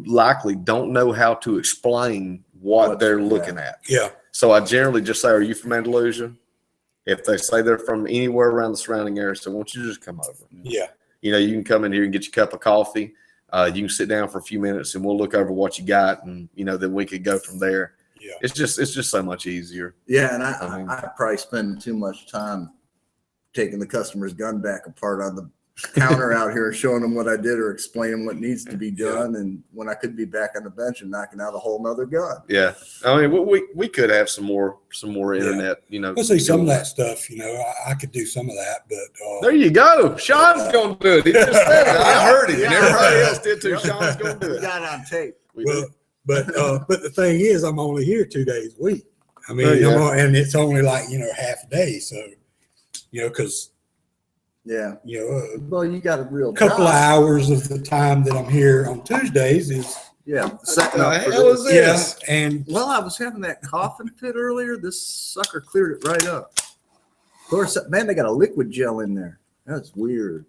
likely don't know how to explain what they're looking at. Yeah. So I generally just say, are you from Andalusia? If they say they're from anywhere around the surrounding area, so why don't you just come over? Yeah. You can come in here and get your cup of coffee. You can sit down for a few minutes and we'll look over what you got, and then we could go from there. Yeah. It's just so much easier. Yeah, and I probably spend too much time taking the customer's gun back apart on the counter out here, showing them what I did or explaining what needs to be done, and when I could be back on the bench and knocking out a whole nother gun. Yeah, I mean, we could have some more internet. Let's see some of that stuff. I could do some of that, but there you go. Sean's going to do it. He just said it. I heard him, and everybody else did too. Sean's going to do it. We got it on tape. But the thing is, I'm only here 2 days a week. I mean, and it's only like half a day, so because. Yeah. Well, you got a real couple of hours of the time that I'm here on Tuesdays is setting up for hell is this? Yeah, and I was having that coughing fit earlier. This sucker cleared it right up. Of course, man, they got a liquid gel in there. That's weird,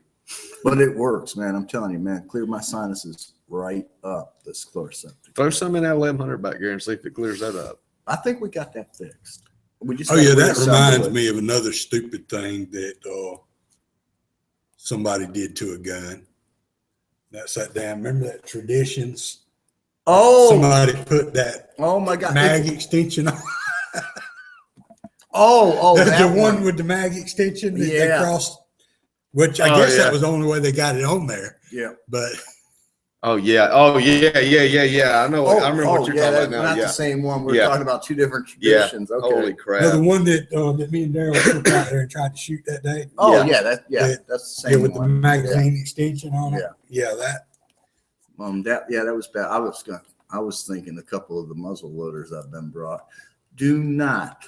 but it works, man. I'm telling you, man, cleared my sinuses right up. This Chloraseptic. Throw some in that 1100 back here and see if it clears that up. I think we got that fixed. We just that reminds me of another stupid thing that somebody did to a gun. That sat down. Remember that Traditions? Oh, somebody put that. Oh my God! Mag extension on. The one with the mag extension that they crossed. Which I guess that was the only way they got it on there. Yeah, but. Oh yeah! I know. I remember what you're talking about now. Not the same one. We're talking about two different Traditions. Yeah. Okay. Holy crap! No, the one that me and Daryl took out there and tried to shoot that day. Oh that's the same. Yeah, with the magazine extension on it. Yeah, that. That was bad. I was thinking a couple of the muzzle loaders I've been brought. Do not.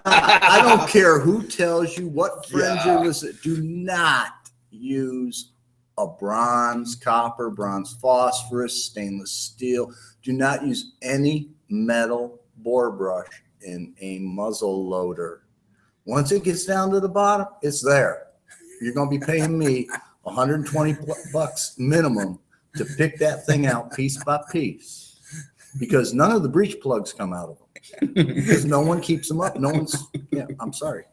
I don't care who tells you what friends you're listening. Do not use a bronze, copper, bronze phosphorus, stainless steel. Do not use any metal bore brush in a muzzle loader. Once it gets down to the bottom, it's there. You're going to be paying me $120 minimum to pick that thing out piece by piece, because none of the breech plugs come out of them, because no one keeps them up. No one's. I'm sorry.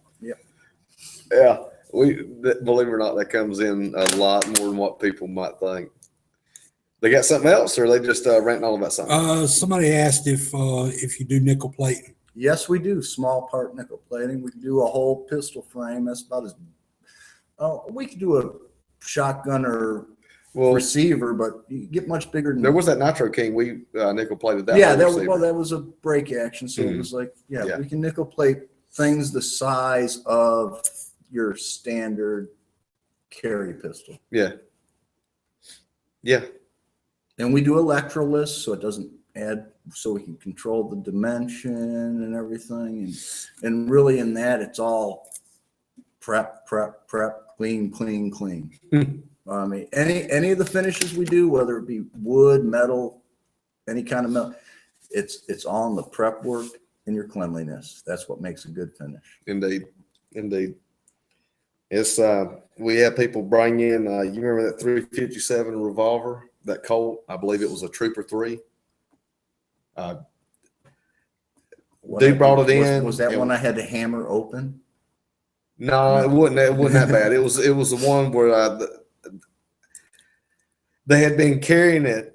Yeah. Believe it or not, that comes in a lot more than what people might think. They got something else, or are they just ranting all about something? Somebody asked if you do nickel plating. Yes, we do small part nickel plating. We can do a whole pistol frame. That's about as. We could do a shotgun or receiver, but you get much bigger than. There was that Nitro King. We nickel plated that. Yeah, that was a break action, so it was like we can nickel plate things the size of your standard carry pistol. Yeah. And we do electroless, so it doesn't add, so we can control the dimension and everything. And really in that, it's all prep, clean. I mean, any of the finishes we do, whether it be wood, metal, any kind of metal, it's all in the prep work and your cleanliness. That's what makes a good finish. Indeed. It's we had people bring in. You remember that 357 revolver, that Colt? I believe it was a Trooper 3. Dude brought it in. Was that one I had to hammer open? No, it wasn't. It wasn't that bad. It was the one where they had been carrying it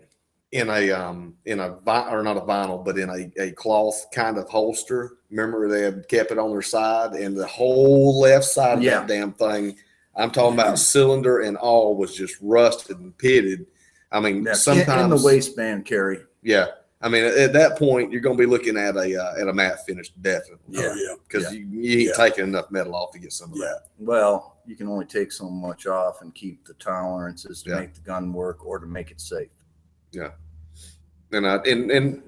in a or not a vinyl, but in a cloth kind of holster. Remember, they had kept it on their side, and the whole left side of that damn thing, I'm talking about cylinder and all, was just rusted and pitted. I mean, sometimes in the waistband carry. Yeah, I mean, at that point, you're going to be looking at a matte finish, definitely. Yeah, because you ain't taking enough metal off to get some of that. Well, you can only take so much off and keep the tolerances to make the gun work or to make it safe. Yeah, and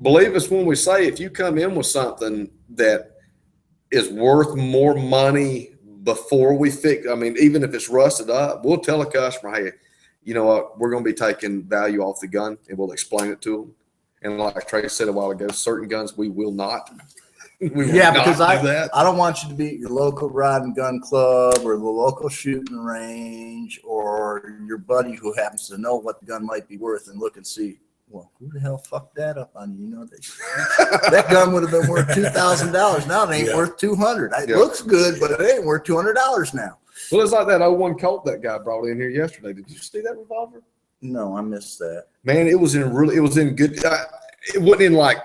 believe us when we say, if you come in with something that is worth more money before we fix, I mean, even if it's rusted up, we'll tell a customer, hey, you know what, we're going to be taking value off the gun, and we'll explain it to them. And like Trey said a while ago, certain guns we will not. Because I don't want you to be at your local rod and gun club or the local shooting range or your buddy who happens to know what the gun might be worth and look and see, well, who the hell fucked that up on you? You know, that gun would have been worth $2,000. Now it ain't worth $200. It looks good, but it ain't worth $200 now. Well, it's like that 01 Colt that guy brought in here yesterday. Did you see that revolver? No, I missed that. Man, it was in good. It wasn't in like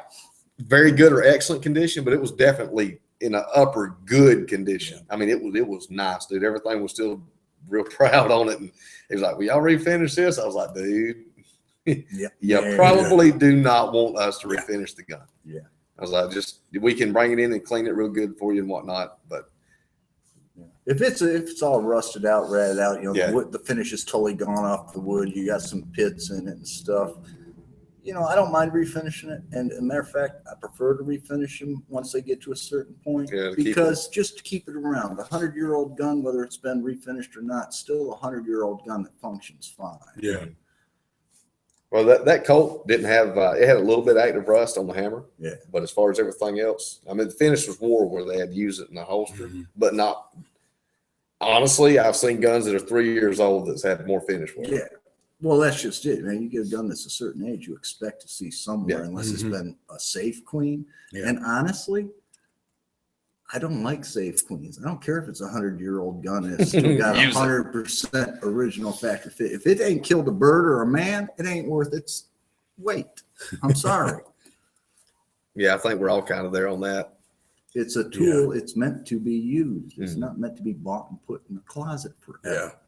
very good or excellent condition, but it was definitely in an upper good condition. I mean, it was nice, dude. Everything was still real proud on it. And he was like, "Will y'all refinish this?" I was like, "Dude, you probably do not want us to refinish the gun." Yeah. I was like, we can bring it in and clean it real good for you and whatnot, but. If it's all rusted out, ratted out, you know, the finish is totally gone off the wood. You got some pits in it and stuff. You know, I don't mind refinishing it. And as a matter of fact, I prefer to refinish them once they get to a certain point, because just to keep it around. A 100-year-old gun, whether it's been refinished or not, still a 100-year-old gun that functions fine. Yeah. Well, that Colt didn't have it had a little bit of active rust on the hammer. Yeah. But as far as everything else, I mean, the finish was war where they had to use it in the holster, but not. Honestly, I've seen guns that are 3 years old that's had more finish work. Yeah. Well, that's just it, man. You get a gun that's a certain age, you expect to see somewhere, unless it's been a safe clean. Yeah. And honestly, I don't like safe cleans. I don't care if it's a 100-year-old gun and it's still got 100% original factory fit. If it ain't killed a bird or a man, it ain't worth its weight. I'm sorry. Yeah, I think we're all kind of there on that. It's a tool. It's meant to be used. It's not meant to be bought and put in the closet forever.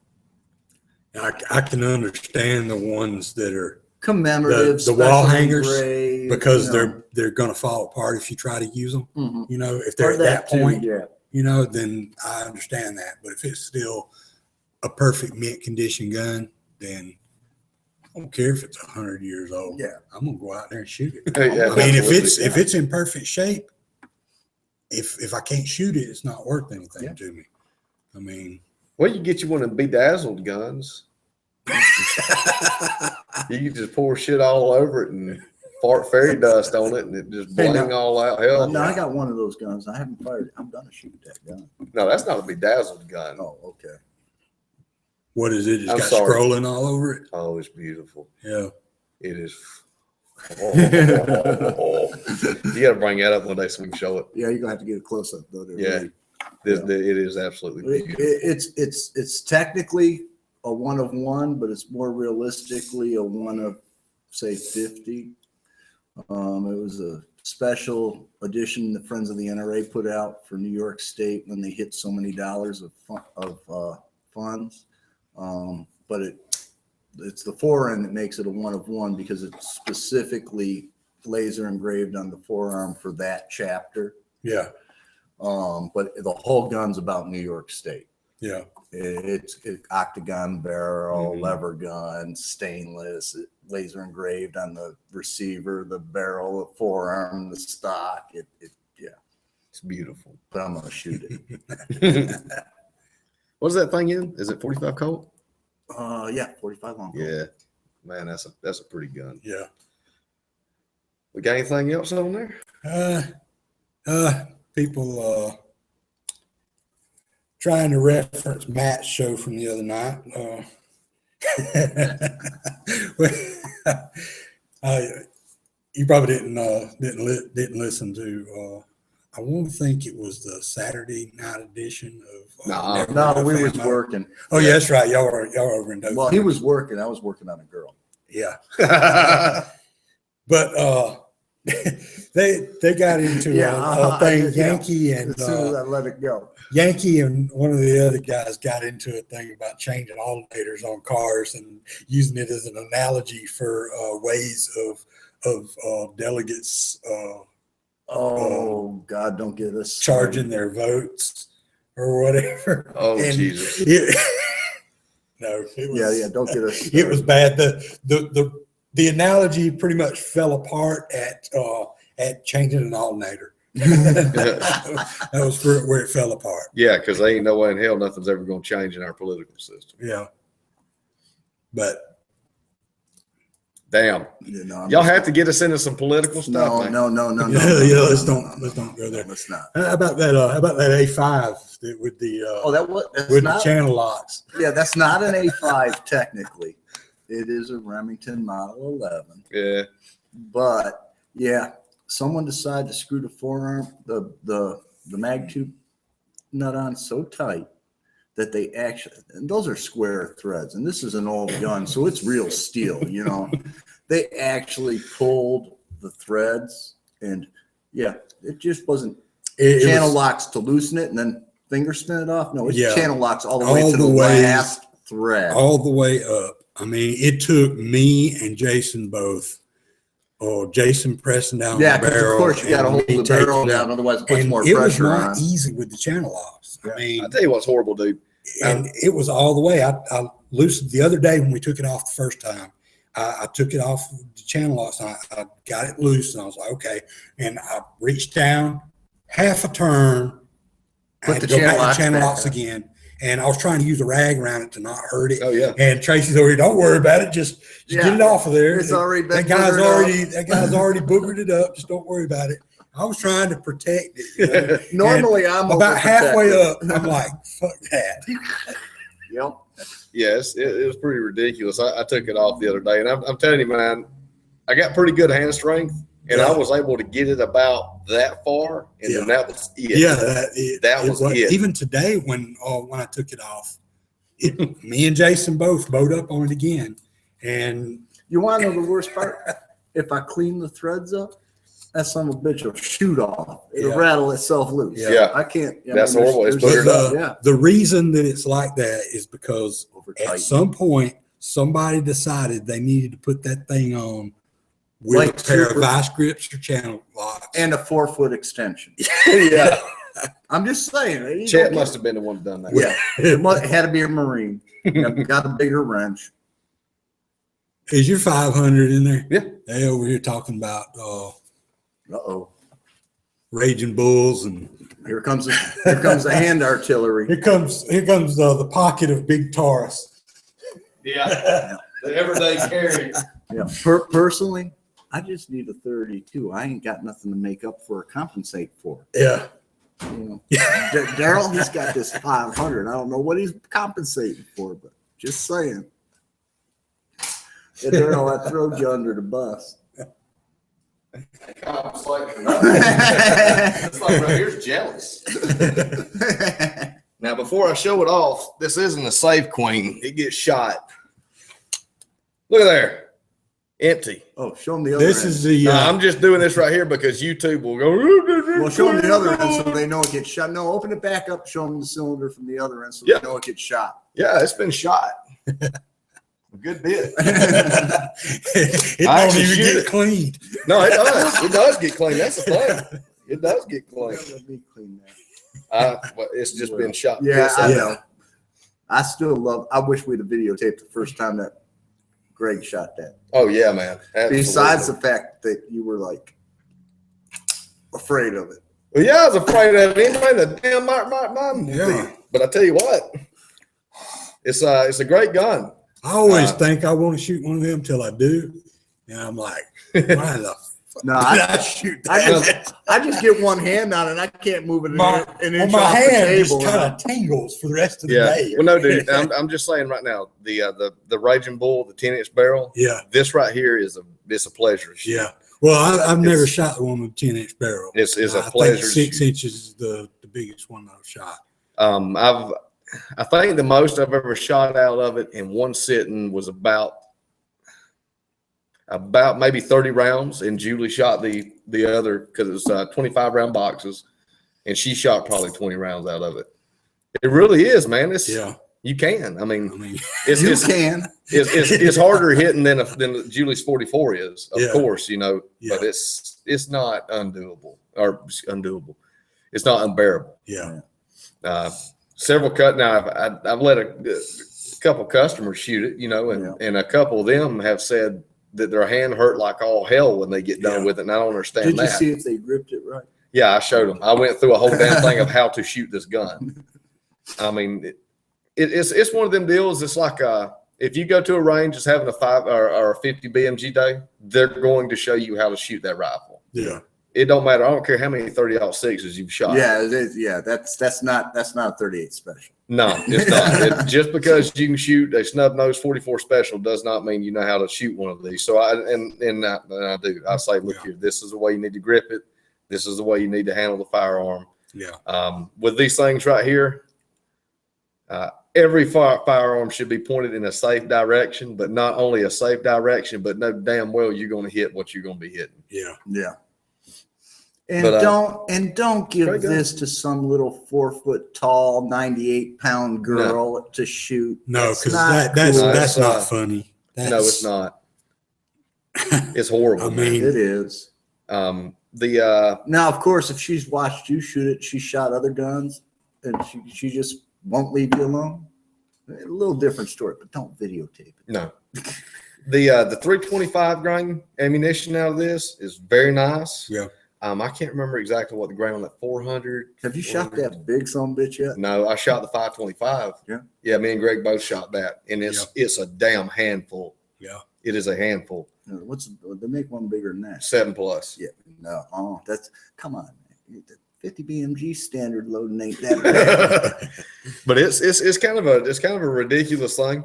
Yeah. I can understand the ones that are commemorative, the wall hangers, engraved, because they're going to fall apart if you try to use them. You know, if they're at that point, you know, then I understand that. But if it's still a perfect mint condition gun, then I don't care if it's 100 years old. Yeah, I'm gonna go out there and shoot it. I mean, if it's in perfect shape, if I can't shoot it, it's not worth anything to me. I mean, well, you get you one of the bedazzled guns. You can just pour shit all over it and fart fairy dust on it, and it just bling all out. Hell, no, I got one of those guns. I haven't fired it. I'm gonna shoot that gun. No, that's not a bedazzled gun. Oh, okay. What is it? It's got scrolling all over it. Oh, it's beautiful. Yeah, it is. You got to bring that up one day so we can show it. Yeah, you're gonna have to get a close up though. It is absolutely beautiful. It's technically a 1 of 1, but it's more realistically a 1 of, say, 50. It was a special edition the Friends of the NRA put out for New York State when they hit so many dollars of funds. But it's the forend that makes it a 1 of 1 because it's specifically laser engraved on the forearm for that chapter. Yeah. But the whole gun's about New York State. Yeah. It's octagon barrel, lever gun, stainless, laser engraved on the receiver, the barrel, the forearm, the stock. It's beautiful. But I'm gonna shoot it. What's that thing in? Is it 45 Colt? 45 long. Yeah, man, that's a pretty gun. Yeah. We got anything else on there? People trying to reference Matt's show from the other night. You probably didn't listen to. I won't think it was the Saturday night edition of. No, we was working. Oh yeah, that's right. Y'all were over in Dover. Well, he was working. I was working on a girl. Yeah. But they got into a thing. Yankee and as soon as I let it go. Yankee and one of the other guys got into a thing about changing alternators on cars and using it as an analogy for ways of delegates. Oh God, don't get us charging their votes or whatever. Oh and Jesus! No, it was, yeah, don't get us started. It was bad. The analogy pretty much fell apart at changing an alternator. That was where it fell apart. Yeah, because there ain't no way in hell nothing's ever going to change in our political system. Yeah, but. Damn. Y'all have to get us into some political stuff. No. Yeah, let's don't go there. Let's not. How about that A5 with the the channel locks? Yeah, that's not an A5 technically. It is a Remington Model 11. Yeah. But yeah, someone decided to screw the forearm, the mag tube nut on so tight that they actually, and those are square threads, and this is an old gun, so it's real steel, you know. They actually pulled the threads, and yeah, it just wasn't channel locks to loosen it and then finger spin it off. No, it's channel locks all the way to the last thread. All the way up. I mean, it took me and Jason both. Oh, Jason pressing down the barrel. Of course you got to hold the barrel down, otherwise it puts more pressure on. It was not easy with the channel locks. I mean, I tell you what's horrible, dude. And it was all the way. I loosened the other day when we took it off the first time. I took it off the channel locks. And I got it loose, and I was like, okay. And I reached down half a turn. I had to go back to channel locks again. And I was trying to use a rag around it to not hurt it. Oh yeah. And Tracy's over here, don't worry about it. Just get it off of there. It's already that guy's already boogered it up. Just don't worry about it. I was trying to protect it. You know? Normally, I'm about halfway up. I'm like, fuck that. Yep. Yes, it was pretty ridiculous. I took it off the other day, and I'm telling you, man, I got pretty good hand strength, and I was able to get it about that far, and then that was it. Yeah, that was it. Even today, when I took it off, me and Jason both bowed up on it again. And you want to know the worst part? If I clean the threads up, that son of a bitch will shoot off. It'll rattle itself loose. Yeah. I can't. That's horrible. The reason that it's like that is because at some point, somebody decided they needed to put that thing on with like a pair of vice grips or channel locks. And a 4-foot extension. Yeah. I'm just saying. Chet must have been the one that done that. Yeah. It had to be a Marine. Got a bigger wrench. Is your 500 in there? Yeah. They over here talking about uh-oh. Raging Bulls, and here comes the hand artillery. Here comes the pocket of Big Taurus. Yeah. The everyday carry. Yeah. Personally, I just need a 32. I ain't got nothing to make up for or compensate for. Yeah. You know, Daryl, he's got this 500. I don't know what he's compensating for, but just saying. Yeah, Daryl, I throwed you under the bus. It's like right here's jealous. Now, before I show it off, this isn't a safe queen. It gets shot. Look at there. Empty. Oh, show them the other This end. is the. I'm just doing this right here because YouTube will go. Well, show them the other end so they know it gets shot. No, open it back up. Show them the cylinder from the other end so they know it gets shot. Yeah, it's been shot. A good bit. It don't even get cleaned. No, it does. It does get clean. That's the thing. It does get clean. Let me clean that. Well, it's just been shot. Yeah, I know. I still love. I wish we'd have videotaped the first time that Greg shot that. Oh yeah, man. Absolutely. Besides the fact that you were like afraid of it. Well, yeah, I was afraid of it. Anybody the damn mine. Yeah. But I tell you what, it's a great gun. I always think I want to shoot one of them till I do, and I'm like, why the No, Did I, I shoot I that? I just get one hand on it and I can't move it an inch my off the hand just table. kind of tingles for the rest of the Yeah. day. Well, no, dude. I'm just saying right now, the Raging Bull, the 10-inch barrel. Yeah, This right here it's a pleasure. to shoot. yeah. Well, I've never It's- shot the one with 10-inch barrel. It's a I think pleasure. to 6 shoot. inches is the biggest one I've shot. I think the most I've ever shot out of it in one sitting was about maybe 30 rounds, and Julie shot the other because it's 25 round boxes, and she shot probably 20 rounds out of it. It really is, man. Yeah, You can. I I mean, mean, it's harder hitting than Julie's 44 is, of Yeah. course, but Yeah. it's not undoable or undoable. It's not unbearable. yeah, Several now I've let a couple customers shoot it, and a couple of them have said that their hand hurt like all hell when they get done Yeah. with it, and I don't understand Did you that. see if they gripped it right? Yeah, I showed them. I went through a whole damn thing of how to shoot this gun. I mean, it's one of them deals. It's like if you go to a range that's having a 5 or a 50 BMG day, they're going to show you how to shoot that rifle. yeah. It don't matter. I don't care how many 30-06s you've shot. Yeah, it is, yeah. That's not a 38 special. No, it's not. Just because you can shoot a snub nose 44 special does not mean you know how to shoot one of these. So I do. I say, look Yeah. here, this is the way you need to grip it. This is the way you need to handle the firearm. Yeah. With these things right here, every firearm should be pointed in a safe direction, but not only a safe direction, but know damn well you're going to hit what you're going to be hitting. Yeah. Yeah. And But, don't give great gun. this to some little 4 foot tall, 98-pound girl to shoot. No, That's because not that's cool. that's No, not it's, funny. No, it's not. It's horrible. I mean, It is. man. Now, of course, if she's watched you shoot it, she shot other guns, and she just won't leave you alone. A little different story, but don't videotape it. No. The 325 grain ammunition out of this is very nice. Yeah. I can't remember exactly what the grain on that 400. Have you shot that big son of a bitch yet? No, I shot the 525. Yeah. Yeah, me and Greg both shot that, and it's a damn handful. Yeah. It is a handful. They make one bigger than that. 7+. Yeah, no, that's come on, man. The 50 BMG standard loading ain't that bad. But it's kind of a ridiculous thing.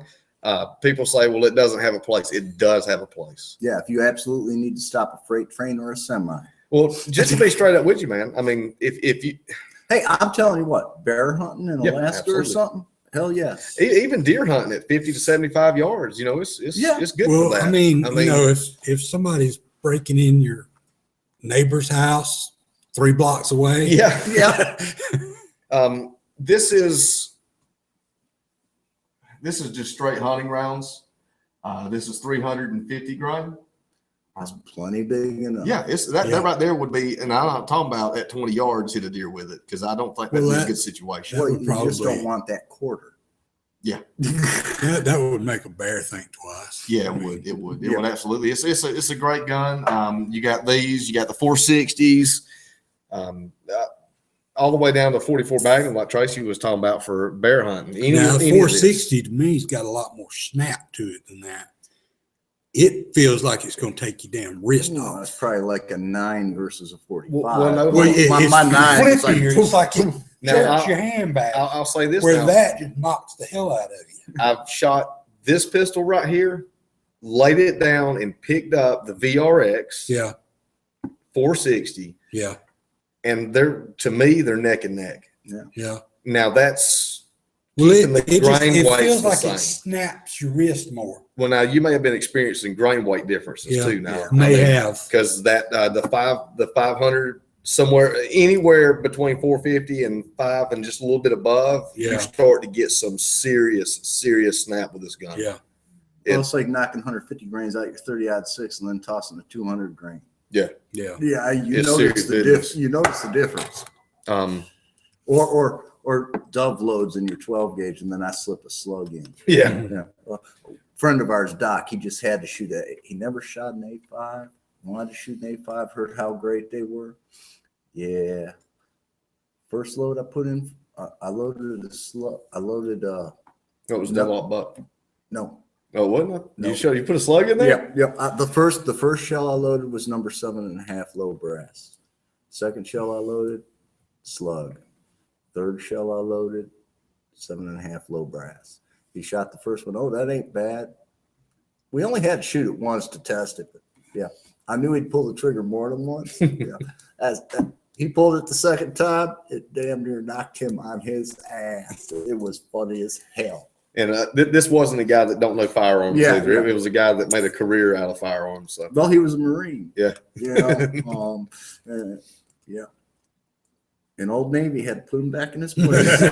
People say, well, it doesn't have a place. It does have a place. Yeah, if you absolutely need to stop a freight train or a semi. Well, just to be straight up with you, man. I mean, if you Hey, I'm telling you what, bear hunting in Yeah, Alaska or absolutely. something, hell yeah. even deer hunting at 50 to 75 yards, it's good Well, for that. I mean, if somebody's breaking in your neighbor's house 3 blocks away, yeah. This is just straight hunting rounds. This is 350 grain. That's plenty big enough. Yeah, that right there would be, and I'm not talking about at 20 yards hit a deer with it, because I don't think that'd be a good situation. Well, would you just probably- don't want that quarter. that would make a bear think twice. Yeah, it would. It would absolutely. It's a great gun. You got these. You got the 460s, all the way down to 44 Magnum, like Tracy was talking about for bear hunting. Now, Any of this. 460 to me's got a lot more snap to it than that. It feels like it's going to take your damn wrist No, off. it's probably like a 9 versus a 45. Well, no, Well, my 9 is like, it's like it Now, jerks your hand back. I'll say this where now. that just knocks the hell out of you. I've shot this pistol right here, laid it down, and picked up the VRX Yeah, 460, yeah, and to me they're neck and neck. yeah. Now that's Well, keeping the it grain weights feels the like same. it snaps your wrist more. Well, now you may have been experiencing grain weight differences Yeah, too. Now may have. because that the 500 somewhere anywhere between 450 and 5 and just a little bit above, Yeah. you start to get some serious snap with this gun. Yeah, well, it's like knocking 150 grains out your 30-06 and then tossing a 200 grain. yeah. Yeah, It's serious business. You notice the difference. Um, Or dove loads in your 12 gauge, and then I slip a slug in. yeah. Yeah. Well, a friend of ours, Doc, he just had to shoot he never shot an A5. Wanted to shoot an A5. Heard how great they were. Yeah. First load I put in, I loaded a slug. I loaded What was that all buck? no, Oh, wasn't it? No. You put a slug in there? Yep. The first shell I loaded was number 7.5 low brass. Second shell I loaded, slug. Third shell I loaded, 7.5 low brass. He shot the first one. Oh, that ain't bad. We only had to shoot it once to test it, but yeah, I knew he'd pull the trigger more than once. Yeah, as he pulled it the second time, it damn near knocked him on his ass. It was funny as hell. And this wasn't a guy that don't know firearms either. Yeah. It was a guy that made a career out of firearms. So. Well, he was a Marine. Yeah. You know, yeah. And Old Navy had to put him back in his place.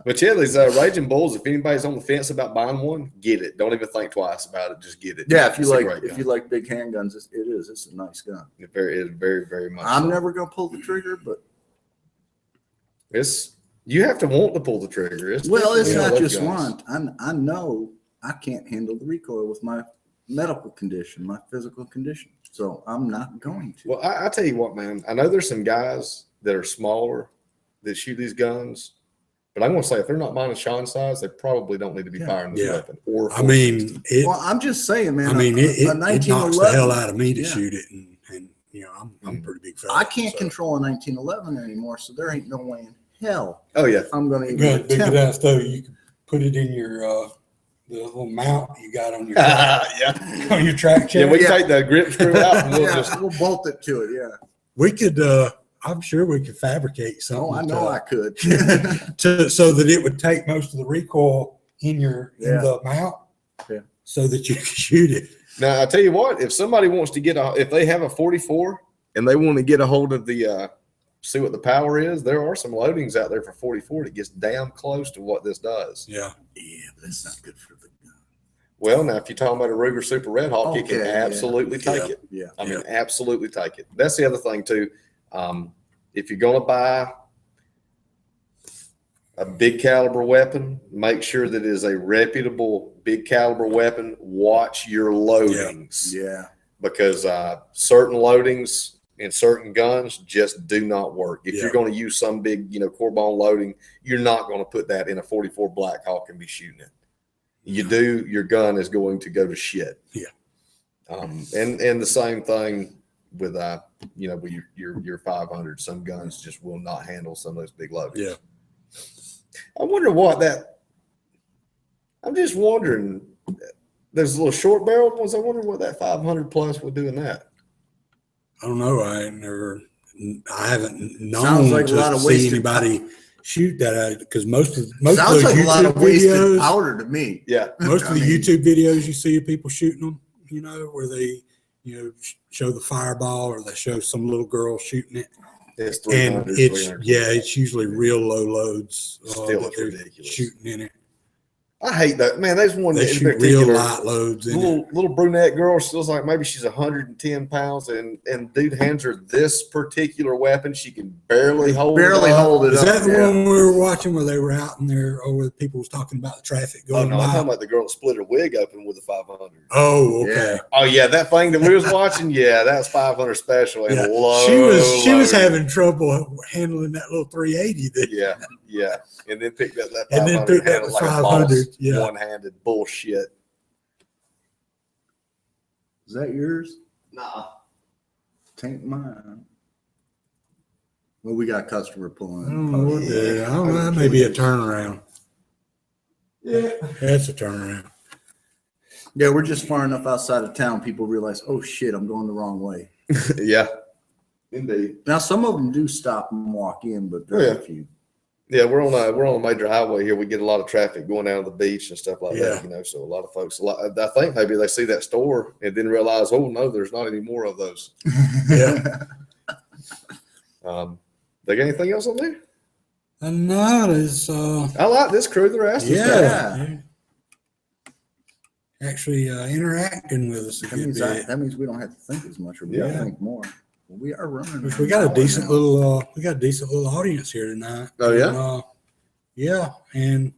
But yeah, these Raging Bulls, if anybody's on the fence about buying one, get it. Don't even think twice about it. Just get it. Yeah, if you It's like big handguns, it is. It's a nice gun. It is very, very much. I'm so. never gonna pull the trigger, but you have to want to pull the trigger. it's definitely not one of just those guns. want. I know I can't handle the recoil with my medical condition, my physical condition. So I'm not going to. Well, I tell you what, man. I know there's some guys that are smaller that shoot these guns, but I'm going to say if they're not mine Sean size, they probably don't need to be firing this weapon. Or I mean, well, I'm just saying, man. it knocks the hell out of me to Yeah. shoot it, and you know, I'm a pretty big fan. I can't control a 1911 anymore, so there ain't no way in hell oh yeah, I'm going to You got even a big attempt. enough though. You can put it in your the little mount you got on your yeah, on your track chair. yeah. We can take the grip screw out and we'll Yeah, just. we'll bolt it to it. Yeah. We could. I'm sure we could fabricate something. Oh, I know I could. so that it would take most of the recoil in your in Yeah. the mount, Yeah. so that you can shoot it. Now I tell you what, if somebody wants to if they have a 44 and they want to get a hold of the see what the power is, there are some loadings out there for 44 that gets damn close to what this does. Yeah. Yeah, but that's not good for the gun. Well, now if you're talking about a Ruger Super Red Hawk, you can Okay, absolutely take Yeah. it. Yeah. I mean, absolutely take it. That's the other thing too. If you're going to buy a big caliber weapon, make sure that it is a reputable big caliber weapon. Watch your loadings. Yeah. Because certain loadings in certain guns just do not work. If Yeah. you're going to use some big, Corbon loading, you're not going to put that in a 44 Black Hawk and be shooting it. You do, your gun is going to go to shit. Yeah. And the same thing with with your 500. Some guns just will not handle some of those big loadings. Yeah. I wonder I'm just wondering. Those little short barreled ones. I wonder what that 500 plus would do in that. I don't know. I haven't known Sounds like a to lot of see wasted anybody shoot that, because most of Sounds those like a lot of YouTube wasted videos, powder to me. Yeah. most of the I mean- YouTube videos you see of people shooting them, where they, show the fireball or they show some little girl shooting it. It's And 300, it's 300. it's usually real low loads Still that it's they're ridiculous. shooting in it. I hate that, man. There's one They in shoot real particular, light loads in it. little brunette girl. She looks like maybe she's 110 pounds, and dude hands her this particular weapon. She can barely hold it. Is up. that the Yeah. one we were watching where they were out in there, or where the people was talking about the traffic Oh going no, I'm by? talking about the girl that split her wig open with a 500. Oh, okay. Oh yeah, that thing that we was watching. Yeah, that's 500 special and Yeah. low. She was loaded. having trouble handling that little 380. Yeah, and then picked up that 500 And then took that handled like a 500, boss, yeah. one-handed bullshit. Is that yours? Nah. Taint mine. Well, we got a customer pulling I in. don't know what I don't know. That may be a turnaround. Yeah. That's a turnaround. Yeah, we're just far enough outside of town. People realize, oh shit, I'm going the wrong way. Yeah. Indeed. Now, some of them do stop and walk in, but there are a few. Yeah, we're on a major highway here. We get a lot of traffic going down to the beach and stuff like Yeah. that. So a lot of folks. I think maybe they see that store and then realize, oh no, there's not any more of those. Yeah. They got anything else on there? And that is, I like this crew. They're asking. yeah. Actually interacting with us a That good means, bit. that means we don't have to think as much, or we Yeah. gotta think more. Well, we are running. We got a an decent hour now. little audience here tonight. Oh, yeah? And,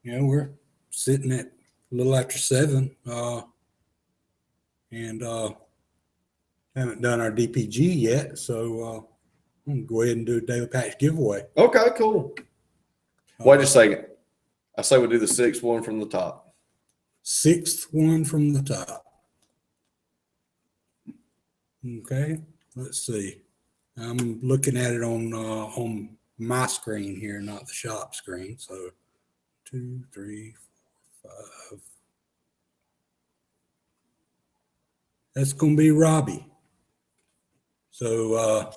yeah, and we're sitting at a little after 7, and haven't done our DPG yet, so I'm gonna go ahead and do a daily patch giveaway. Okay, cool. Wait a second. I say we do the 6th one from the top. 6th one from the top. Okay, let's see. I'm looking at it on my screen here, not the shop screen. So 2, 3, 4, 5. That's going to be Robbie. So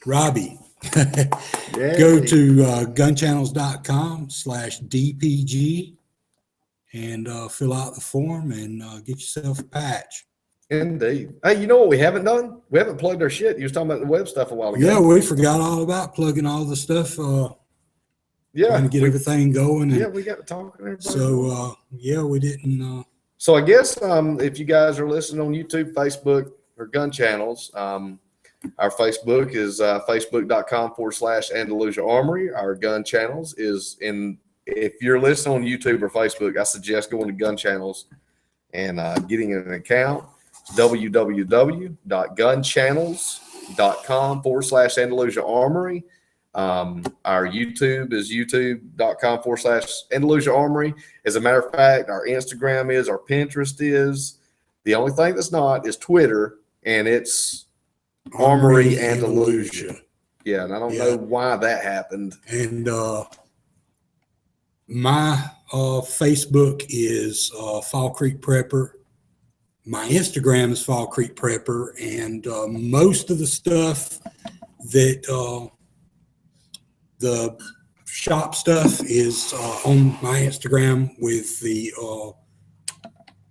Robbie, go to gunchannels.com/DPG and fill out the form and get yourself a patch. Indeed. Hey, you know what we haven't done? We haven't plugged our shit. You was talking about the web stuff a while ago. Yeah, we forgot all about plugging all the stuff. Trying to get everything going. Yeah, we got to talk to everybody. So yeah, we didn't. So I guess if you guys are listening on YouTube, Facebook, or Gun Channels, our Facebook is facebook.com/Andalusia Armory. Our Gun Channels is if you're listening on YouTube or Facebook, I suggest going to Gun Channels and getting an account. www.gunchannels.com/Andalusia Armory. Our YouTube is youtube.com/Andalusia Armory. As a matter of fact, our Instagram is, our Pinterest is. The only thing that's not is Twitter, and it's Armory Andalusia. Yeah, and I don't know why that happened. And my Facebook is Fall Creek Prepper. My Instagram is Fall Creek Prepper, and most of the stuff that the shop stuff is on my Instagram with the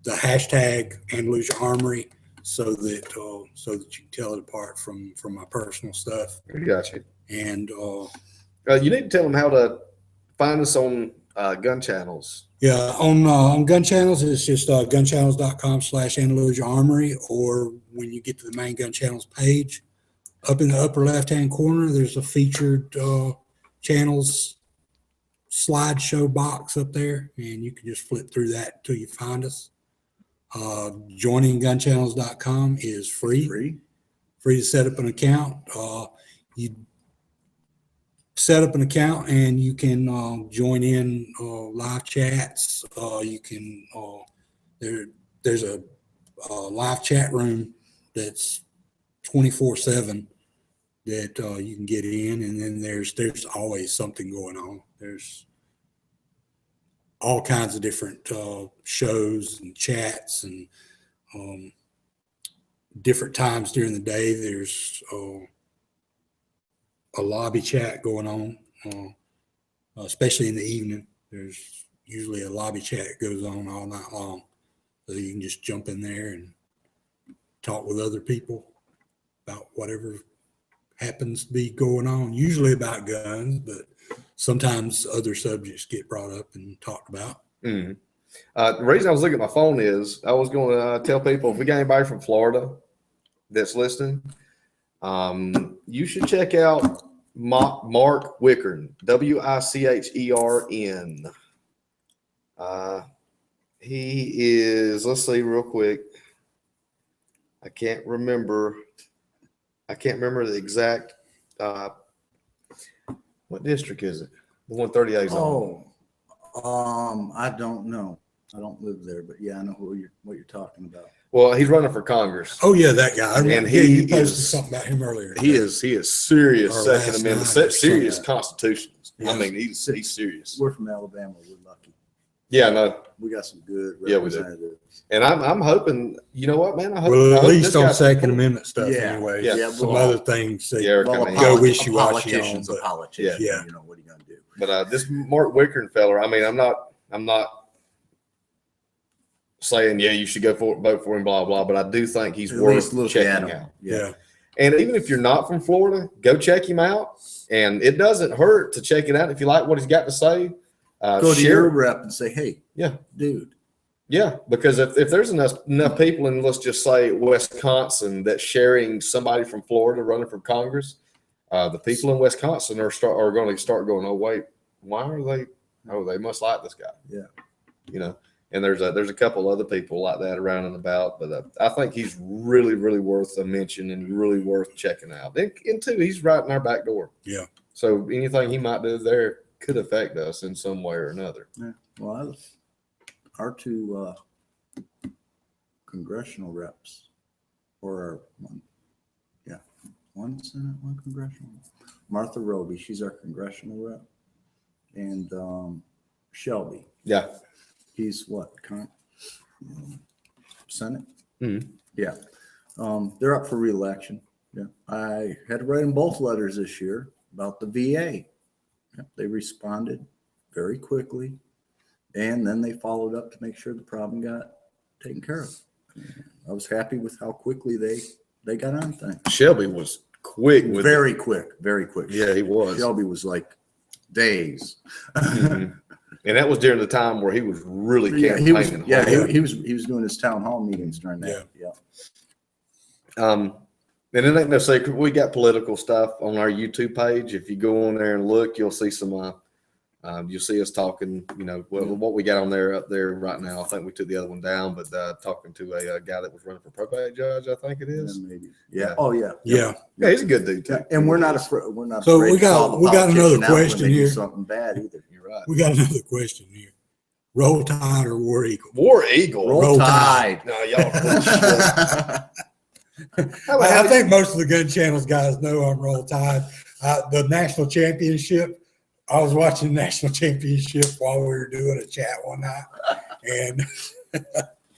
hashtag Andalusia Armory, so that you can tell it apart from my personal stuff. I got you. And you need to tell them how to find us on Gun Channels. Yeah, on Gun Channels, it's just gunchannels.com/Andalusia Armory, or when you get to the main Gun Channels page, up in the upper left-hand corner, there's a featured channels slideshow box up there, and you can just flip through that until you find us. Joining gunchannels.com is free to set up an account. You set up an account and you can join in live chats. You can there's a live chat room that's 24/7 that you can get in, and then there's always something going on. There's all kinds of different shows and chats, and different times during the day. There's a lobby chat going on, especially in the evening. There's usually a lobby chat that goes on all night long, so you can just jump in there and talk with other people about whatever happens to be going on, usually about guns, but sometimes other subjects get brought up and talked about. Mm-hmm. The reason I was looking at my phone is I was going to tell people, if we got anybody from Florida that's listening, you should check out Mark Wickern, Wichern. He is, let's see real quick. I can't remember the exact, what district is it? The 138 zone. I don't know. I don't live there, but yeah, I know what you're talking about. Well, he's running for Congress. Oh yeah, that guy. And you posted something about him earlier. He is serious Second Amendment, serious constitutionalist. Yeah. I mean, he's serious. We're from Alabama. We're lucky. Yeah, no. We got some good We representatives. do. And I'm hoping, you know what, man? I hope, Well, I at hope least this on guy- Second Amendment stuff, Yeah. anyway. Yeah. Some other things that Yeah, Well, I mean, go wishy-washy on, politician's a but- politician. Yeah. You know, what are you going to do? But this Mark Wickern feller, I mean, I'm not saying, yeah, you should vote for him, blah, blah, but I do think he's At worth least look checking at him. out. Yeah. And even if you're not from Florida, go check him out. And it doesn't hurt to check it out. If you like what he's got to say, Go to your rep and say, hey, Yeah. dude. Yeah, because if there's enough people in, let's just say, Wisconsin, that's sharing somebody from Florida running for Congress, the people in Wisconsin are going to start going, oh wait, why are they? Oh, they must like this guy. Yeah. You know, and there's a couple other people like that around and about, but I think he's really, really worth a mention and really worth checking out. And two, he's right in our back door. Yeah. So anything he might do there could affect us in some way or another. Yeah. Well, our two congressional reps, or one, yeah, one Senate, one congressional. Martha Roby, she's our congressional rep, and Shelby. Yeah. He's what, Senate? Mm-hmm. Yeah. They're up for re-election. Yeah. I had to write them both letters this year about the VA. Yeah. They responded very quickly, and then they followed up to make sure the problem got taken care of. I was happy with how quickly they got on things. Shelby was quick with Very quick. Yeah, he was. Shelby was like days. Mm-hmm. And that was during the time where he was really campaigning. He was doing his town hall meetings during that. Yeah. And it ain't no secret. We got political stuff on our YouTube page. If you go on there and look, you'll see some. You'll see us talking. You know what we got on there up there right now. I think we took the other one down, but talking to a guy that was running for probate judge. I think it is. Maybe. Yeah. Oh yeah. Yeah. He's a good dude too. And we're not afraid. We're not. So afraid we got another question here. Something bad either. You're right. We got another question here. Roll Tide or War Eagle? War Eagle. Roll Tide. No, y'all. I think most of the gun channels guys know I'm Roll Tide. The national championship. I was watching the national championship while we were doing a chat one night, and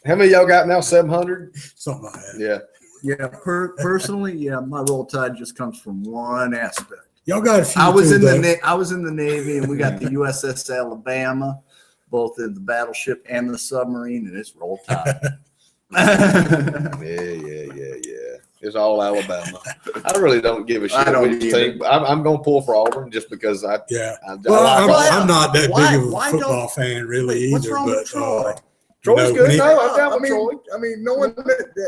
how many of y'all got now? 700. Something like that. Yeah. Yeah. Personally, yeah, my Roll Tide just comes from one aspect. Y'all got a few. I was in the Navy, and we got the USS Alabama, both in the battleship and the submarine, and it's Roll Tide. Yeah. It's all Alabama. I really don't give a shit which team. I'm going to pull for Auburn just because I'm not that big of a football fan really either. What's wrong with Troy? Troy's good. No, I'm down with Troy. I mean, no one.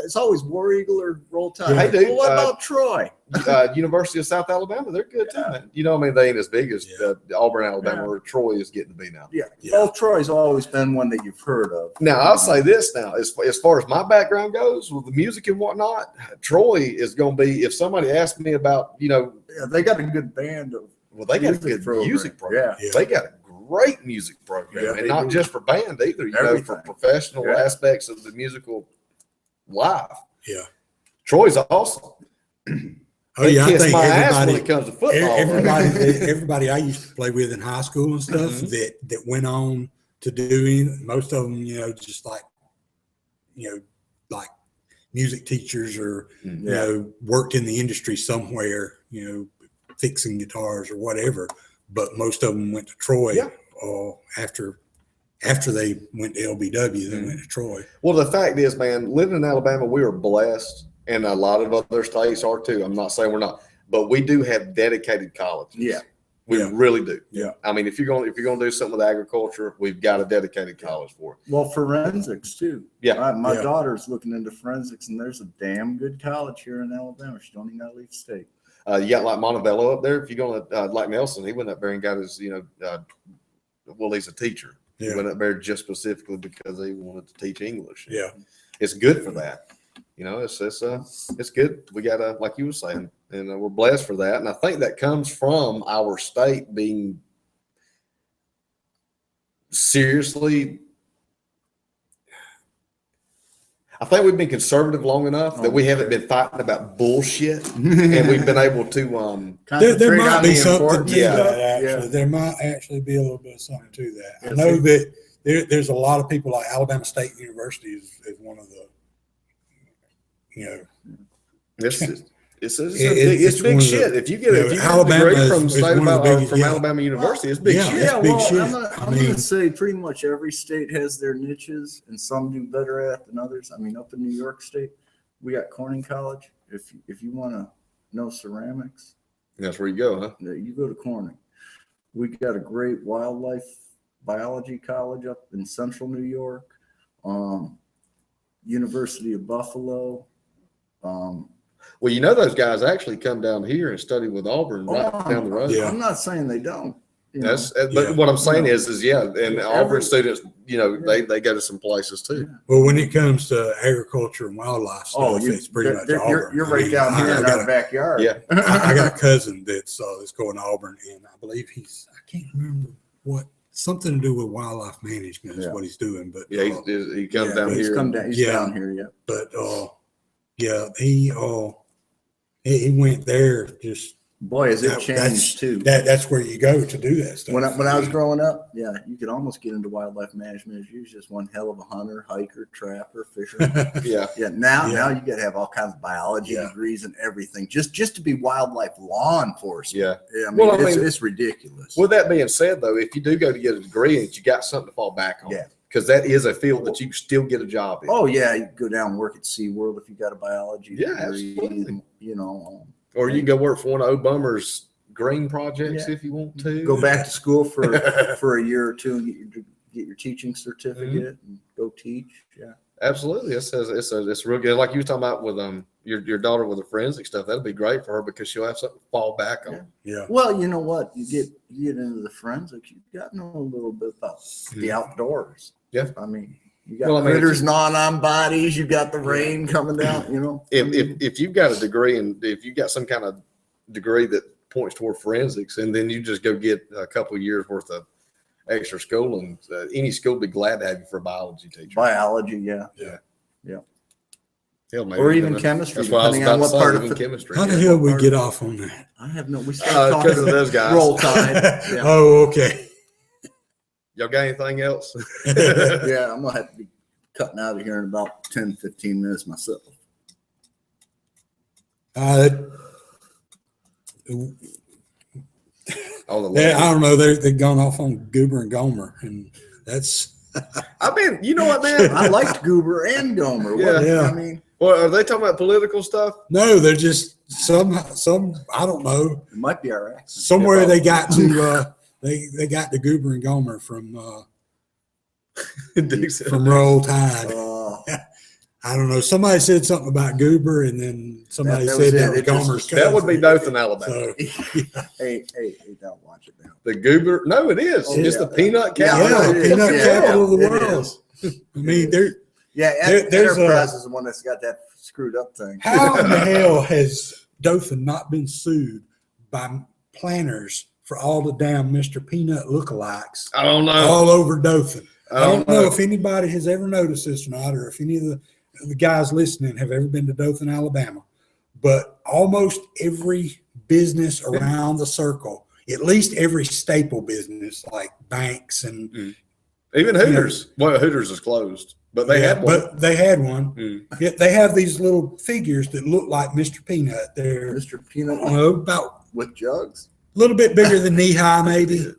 It's always War Eagle or Roll Tide. Hey, dude. Well, what about Troy? University of South Alabama, they're good too, man. You know, I mean, they ain't as big as Auburn, Alabama, where Troy is getting to be now. Yeah. Well, Troy's always been one that you've heard of. Now, I'll say this now, as far as my background goes with the music and whatnot, Troy is going to be, if somebody asks me about, they got a good band of. Well, they got a good music program. Yeah. They got a great music program, and not just for band either, for professional aspects of the musical life. Yeah. Troy's awesome. Oh yeah, I think my ass everybody, when it comes to football. Everybody I used to play with in high school and stuff that went on to doing, most of them, just like music teachers or worked in the industry somewhere, fixing guitars or whatever. But most of them went to Troy after they went to LBW, they went to Troy. Well, the fact is, man, living in Alabama, we are blessed. And a lot of other states are too. I'm not saying we're not, but we do have dedicated colleges. Yeah, we really do. Yeah, I mean, if you're going to do something with agriculture, we've got a dedicated college for it. Well, forensics too. Yeah, my daughter's looking into forensics, and there's a damn good college here in Alabama. She don't even know to leave the state. You got like Montebello up there. If you're going to like Nelson, he went up there and got his, well, he's a teacher. Yeah. He went up there just specifically because he wanted to teach English. Yeah, it's good for that. It's good. We got like you were saying, and we're blessed for that. And I think that comes from our state being seriously. I think we've been conservative long enough that we haven't been fighting about bullshit, and we've been able to. There might be something to that. Actually, there might actually be a little bit of something to that. I know that there's a lot of people like Alabama State University is one of the. It's big shit. If you get a degree from Alabama University, it's big shit. Yeah, well, I'm going to say pretty much every state has their niches, and some do better at than others. I mean, up in New York State, we got Corning College. If you want to know ceramics, that's where you go, huh? You go to Corning. We got a great wildlife biology college up in Central New York. University of Buffalo. Well, those guys actually come down here and study with Auburn down the road. Yeah. I'm not saying they don't. But what I'm saying is and Auburn students, they go to some places too. Well, when it comes to agriculture and wildlife stuff, it's pretty much Auburn. You're right down here in our backyard. Yeah, I got a cousin that's going to Auburn, and I believe I can't remember what something to do with wildlife management is Yeah. what he's doing. But Yeah, he comes Yeah, down He's here. come down. He's Yeah. down here. Yeah. but yeah, he went there just. Boy, has it That's- changed too. That's where you go to do that stuff. When I was growing up, yeah, you could almost get into wildlife management. You're just one hell of a hunter, hiker, trapper, fisherman. Yeah. Yeah, now Yeah. you got to have all kinds of biology Yeah. degrees and everything just to be wildlife law enforcement. Yeah. I mean, Well, I mean, it's ridiculous. With that being said, though, if you do go to get a degree, and you got something to fall back on. Yeah. Because that is a field that you still get a job in. Oh yeah, you can go down and work at SeaWorld if you got a biology Yeah, degree. absolutely. You know, Or you can go work for one of Obama's green projects Yeah. if you want to. go back to school for a year or two and get your teaching certificate and go teach. Yeah. Absolutely. It's real good. Like you were talking about with your daughter with the forensic stuff, that'll be great for her because she'll have something to fall back on. Yeah. Well, you know what? You get into the forensics, you got to know a little bit about the outdoors. Yeah. I mean, you got Well, I mean, critters gnawing on bodies. You got the rain coming down. You know, If you've got a degree and if you've got some kind of degree that points toward forensics, and then you just go get a couple of years worth of extra schooling, any school will be glad to have you for a biology teacher. biology, yeah, Hell, maybe or even gonna- chemistry, That's what I was depending on about what to say, part even of chemistry. How the yeah. hell we get off on that? I have no. We started Because of talking those guys. roll tide. Yeah. Oh, okay. Y'all got anything else? Yeah, I'm gonna have to be cutting out of here in about 10, 15 minutes myself. All the I don't know. They've gone off on Goober and Gomer, and that's I mean, you know what, man? I liked Goober and Gomer. Yeah. I mean, Well, are they talking about political stuff? no. They're just some. I don't know. it might be our accent. Somewhere they got to. They got to Goober and Gomer from Roll Tide. I don't know. Somebody said something about Goober, and then somebody That was said it. that was It just- Gomer's That would be cousin. Dothan, Alabama. So, Hey, don't watch it now. The goober? No, it is. Oh, It's yeah. the peanut Yeah, capital. yeah, it is. peanut Yeah, capital of the it world. is. I mean, there. Yeah, There's Enterprise is the one that's got that screwed up thing. How in the hell has Dothan not been sued by planners for all the damn Mr. Peanut lookalikes I don't know. all over Dothan? I I don't know know. if anybody has ever noticed this or not, or if any of the guys listening have ever been to Dothan, Alabama. But almost every business around the circle, at least every staple business like banks and Even Hooters. Well, Hooters is closed, but they had one. But they had one. Mm. Yeah, they have these little figures that look like Mr. Peanut. They're Mr. Peanut about with jugs. a little bit bigger than knee high, maybe.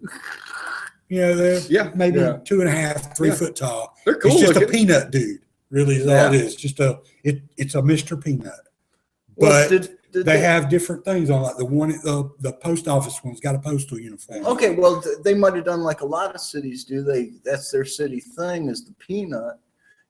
You know, they're Yeah, maybe yeah. 2.5, 3 foot tall. They're cool It's just a looking. peanut dude. Really is all it is. Just it's a Mr. Peanut. Well, But did they have different things on, like the one at the post office one's got a postal uniform. Okay, well, they might have done like a lot of cities do. That's their city thing is the peanut,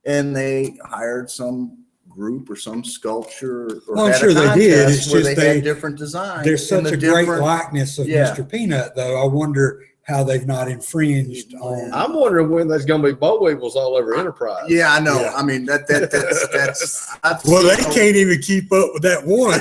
and they hired some group or some sculpture. Or Well, I'm had a sure they did. contest It's where just they they- had different designs. There's and such the a great different- likeness of Yeah. Mr. Peanut, though. I wonder how they've not infringed on. I'm wondering when there's going to be boll weevils all over Enterprise. Yeah, I know. Yeah. I mean that's I've Well, they seen- can't even keep up with that one.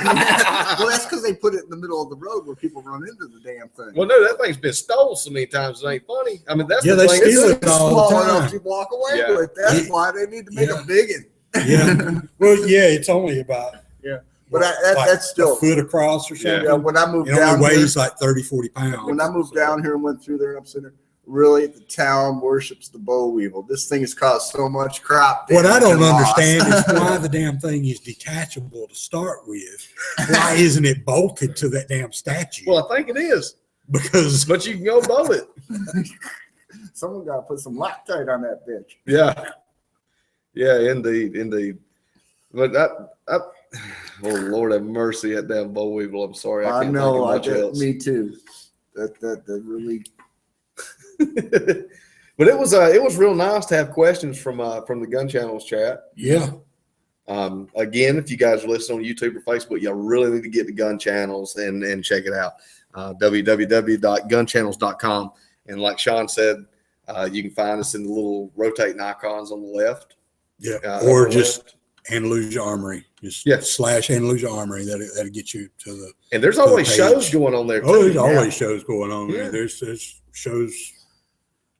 Well, that's because they put it in the middle of the road where people run into the damn thing. Well, no, that thing's been stolen so many times. It ain't funny. I mean, that's Yeah, the they thing. steal It's- it all the small time. enough to walk away Yeah. with. That's Yeah. why they need to make Yeah. a big one. Yeah. Well, yeah, it's only about But like that's still. a foot across or something. Yeah, when I moved It down only here, weighs like 30, 40 pounds. when I moved down here and went through there and I'm sitting there, really the town worships the boll weevil. This thing has caused so much crop What I damage don't and loss. understand is why the damn thing is detachable to start with. Why isn't it bolted to that damn statue? Well, I think it is, Because but you can go bowl it. Someone got to put some Loctite on that bitch. Yeah. Yeah, indeed. But oh Lord have mercy at that boll weevil. I'm sorry. I I can't know. think of much else. Me too. That really. But it was real nice to have questions from the Gun Channels chat. yeah, Again, if you guys are listening on YouTube or Facebook, y'all really need to get the Gun Channels and check it out. www.gunchannels.com. And like Sean said, you can find us in the little rotating icons on the left. yeah, Or or just Andalusia Armory. Just Yeah. slash Andalusia Armory. That'll get you to the. And there's always page. shows going on there too. Oh, there's always shows going on Yeah. there. There's shows.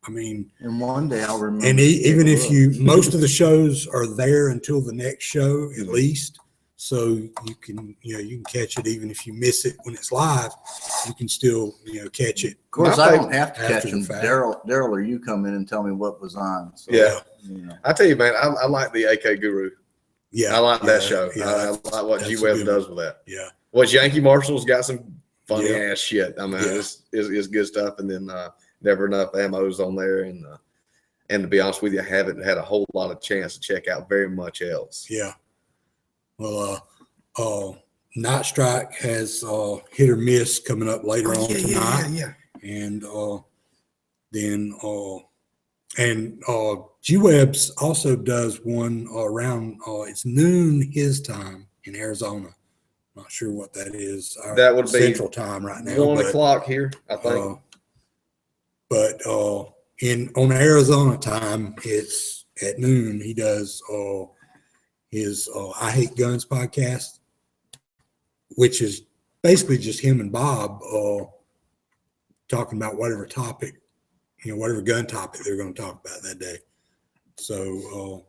I mean, And one day I'll remember. and to take even a if look. most of the shows are there until the next show at least, so you can catch it even if you miss it when it's live, you can still catch it. Of course, I don't have to catch after the them. fact. Daryl, or you come in and tell me what was on. So, Yeah. you know. I tell you, man, I like the AK Guru. Yeah, I like that show. Yeah, I like what that's G a Web good does one. with that. Yeah, What's Yankee Marshall's got some funny Yeah. ass shit. I mean, Yeah. it's good stuff. And then Never Enough Ammo's on there. And to be honest with you, I haven't had a whole lot of chance to check out very much else. yeah. Well, Night Strike has Hit or Miss coming up later on tonight. Yeah. And then G Webs also does one around it's noon his time in Arizona. Not sure what that is. That would be Central Time right now. 1 but, o'clock here, I think. But on Arizona time, it's at noon. He does his I Hate Guns podcast, which is basically just him and Bob talking about whatever topic, whatever gun topic they're going to talk about that day. So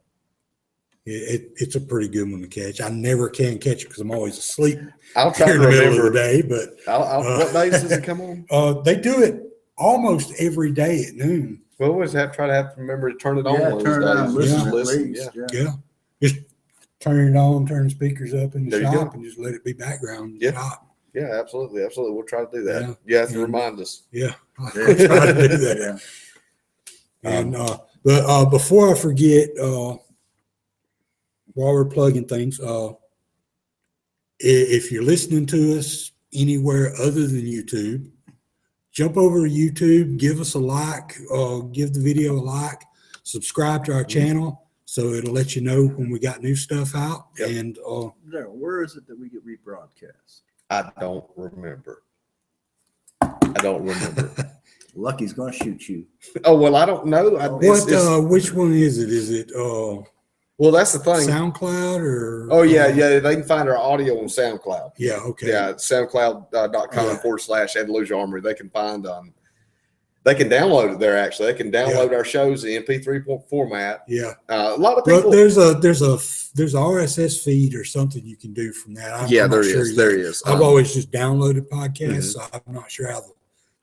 it's a pretty good one to catch. I never can catch it because I'm always asleep I'll try in to the middle of remember. the day. But What days does it come on? they do it almost every day at noon. We always try to remember to turn it on. Yeah, those turn it on, days. listen Yeah. at Listen, least. yeah. Yeah. Just turn it on, turn the speakers up in the There you shop, go. and just let it be background in the Yeah. shop. Yeah, absolutely. Absolutely. We'll try to do that. Yeah. You have to And- remind us. Yeah. I Yeah. try to do that. Yeah. And but before I forget, while we're plugging things, if you're listening to us anywhere other than YouTube, jump over to YouTube, give us a like, give the video a like, subscribe to our channel so it'll let you know when we got new stuff out. Yep. And Daryl, where is it that we get rebroadcast? I don't remember. Lucky's gonna shoot you. Oh, well, I don't know. which one is it? Is it Well, that's the thing. SoundCloud or? Oh, yeah. They can find our audio on SoundCloud. Yeah. Okay. Yeah, soundcloud.com Yeah. / Andalusia Armory. They can find they can download it there. Actually, they can download our shows in MP3 format. Yeah. A lot of But people. there's a RSS feed or something you can do from that. I'm There not sure is. yet. There is. I've always just downloaded podcasts, so I'm not sure how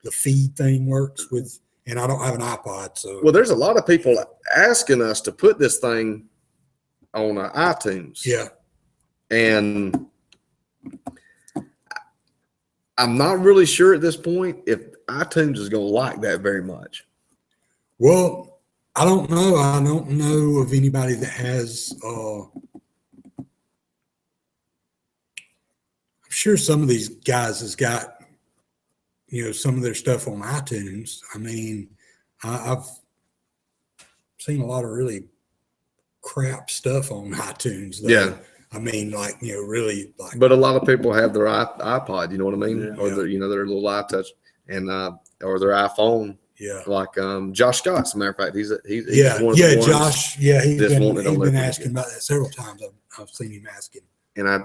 the feed thing works with, and I don't have an iPod, so Well, there's a lot of people asking us to put this thing on iTunes. yeah. And I'm not really sure at this point if iTunes is going to like that very much. Well, I don't know. I don't know of anybody that has. I'm sure some of these guys has got, some of their stuff on iTunes. I mean, I've seen a lot of really crap stuff on iTunes. Though. Yeah. I mean, like, really like. But a lot of people have their iPod, you know what I mean? Yeah. Or their, their little iTouch and or their iPhone. Yeah. Like Josh Scott, as a matter of fact, he's one of the ones Josh. Yeah, he's that's been wanted on there. asking about that several times. I've seen him asking. And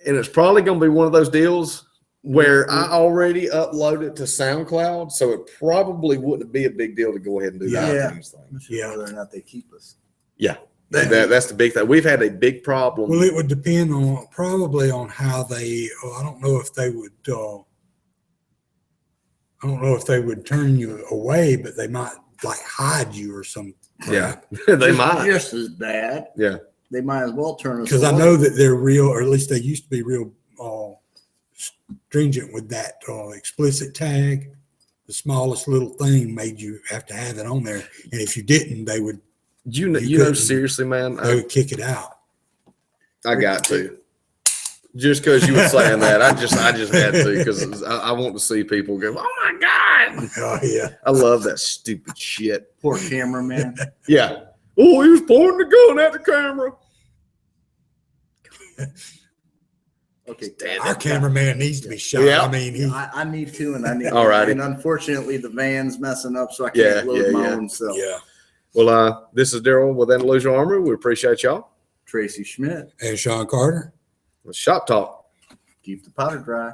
it's probably going to be one of those deals where I already uploaded to SoundCloud, so it probably wouldn't be a big deal to go ahead and do the Yeah. iTunes thing. I'm sure whether or not they keep us. Yeah, that's the big thing. We've had a big problem. Well, it would depend on probably on how they. I don't know if they would. I don't know if they would turn you away, but they might like hide you or something. Yeah, they might. Just as bad. Yeah, They might as well turn us Because I away. know that they're real, or at least they used to be real stringent with that explicit tag. The smallest little thing made you have to have it on there, and if you didn't, they would you know, couldn't. seriously, man, they would kick it out. I got to. Just because you were saying that, I just had to because I want to see people go, oh my God. Oh yeah. I love that stupid shit. Poor cameraman. Yeah. Oh, he was pointing the gun at the camera. Okay. Our cameraman needs to be shot. Yeah. I mean, he, I need to, and I need. All righty. And unfortunately, the van's messing up, so I Yeah, can't load my yeah. own self. yeah. Well, this is Daryl with Andalusia Armory. We appreciate y'all. Tracy Schmidt, And Sean Carter. Shop talk. keep the powder dry.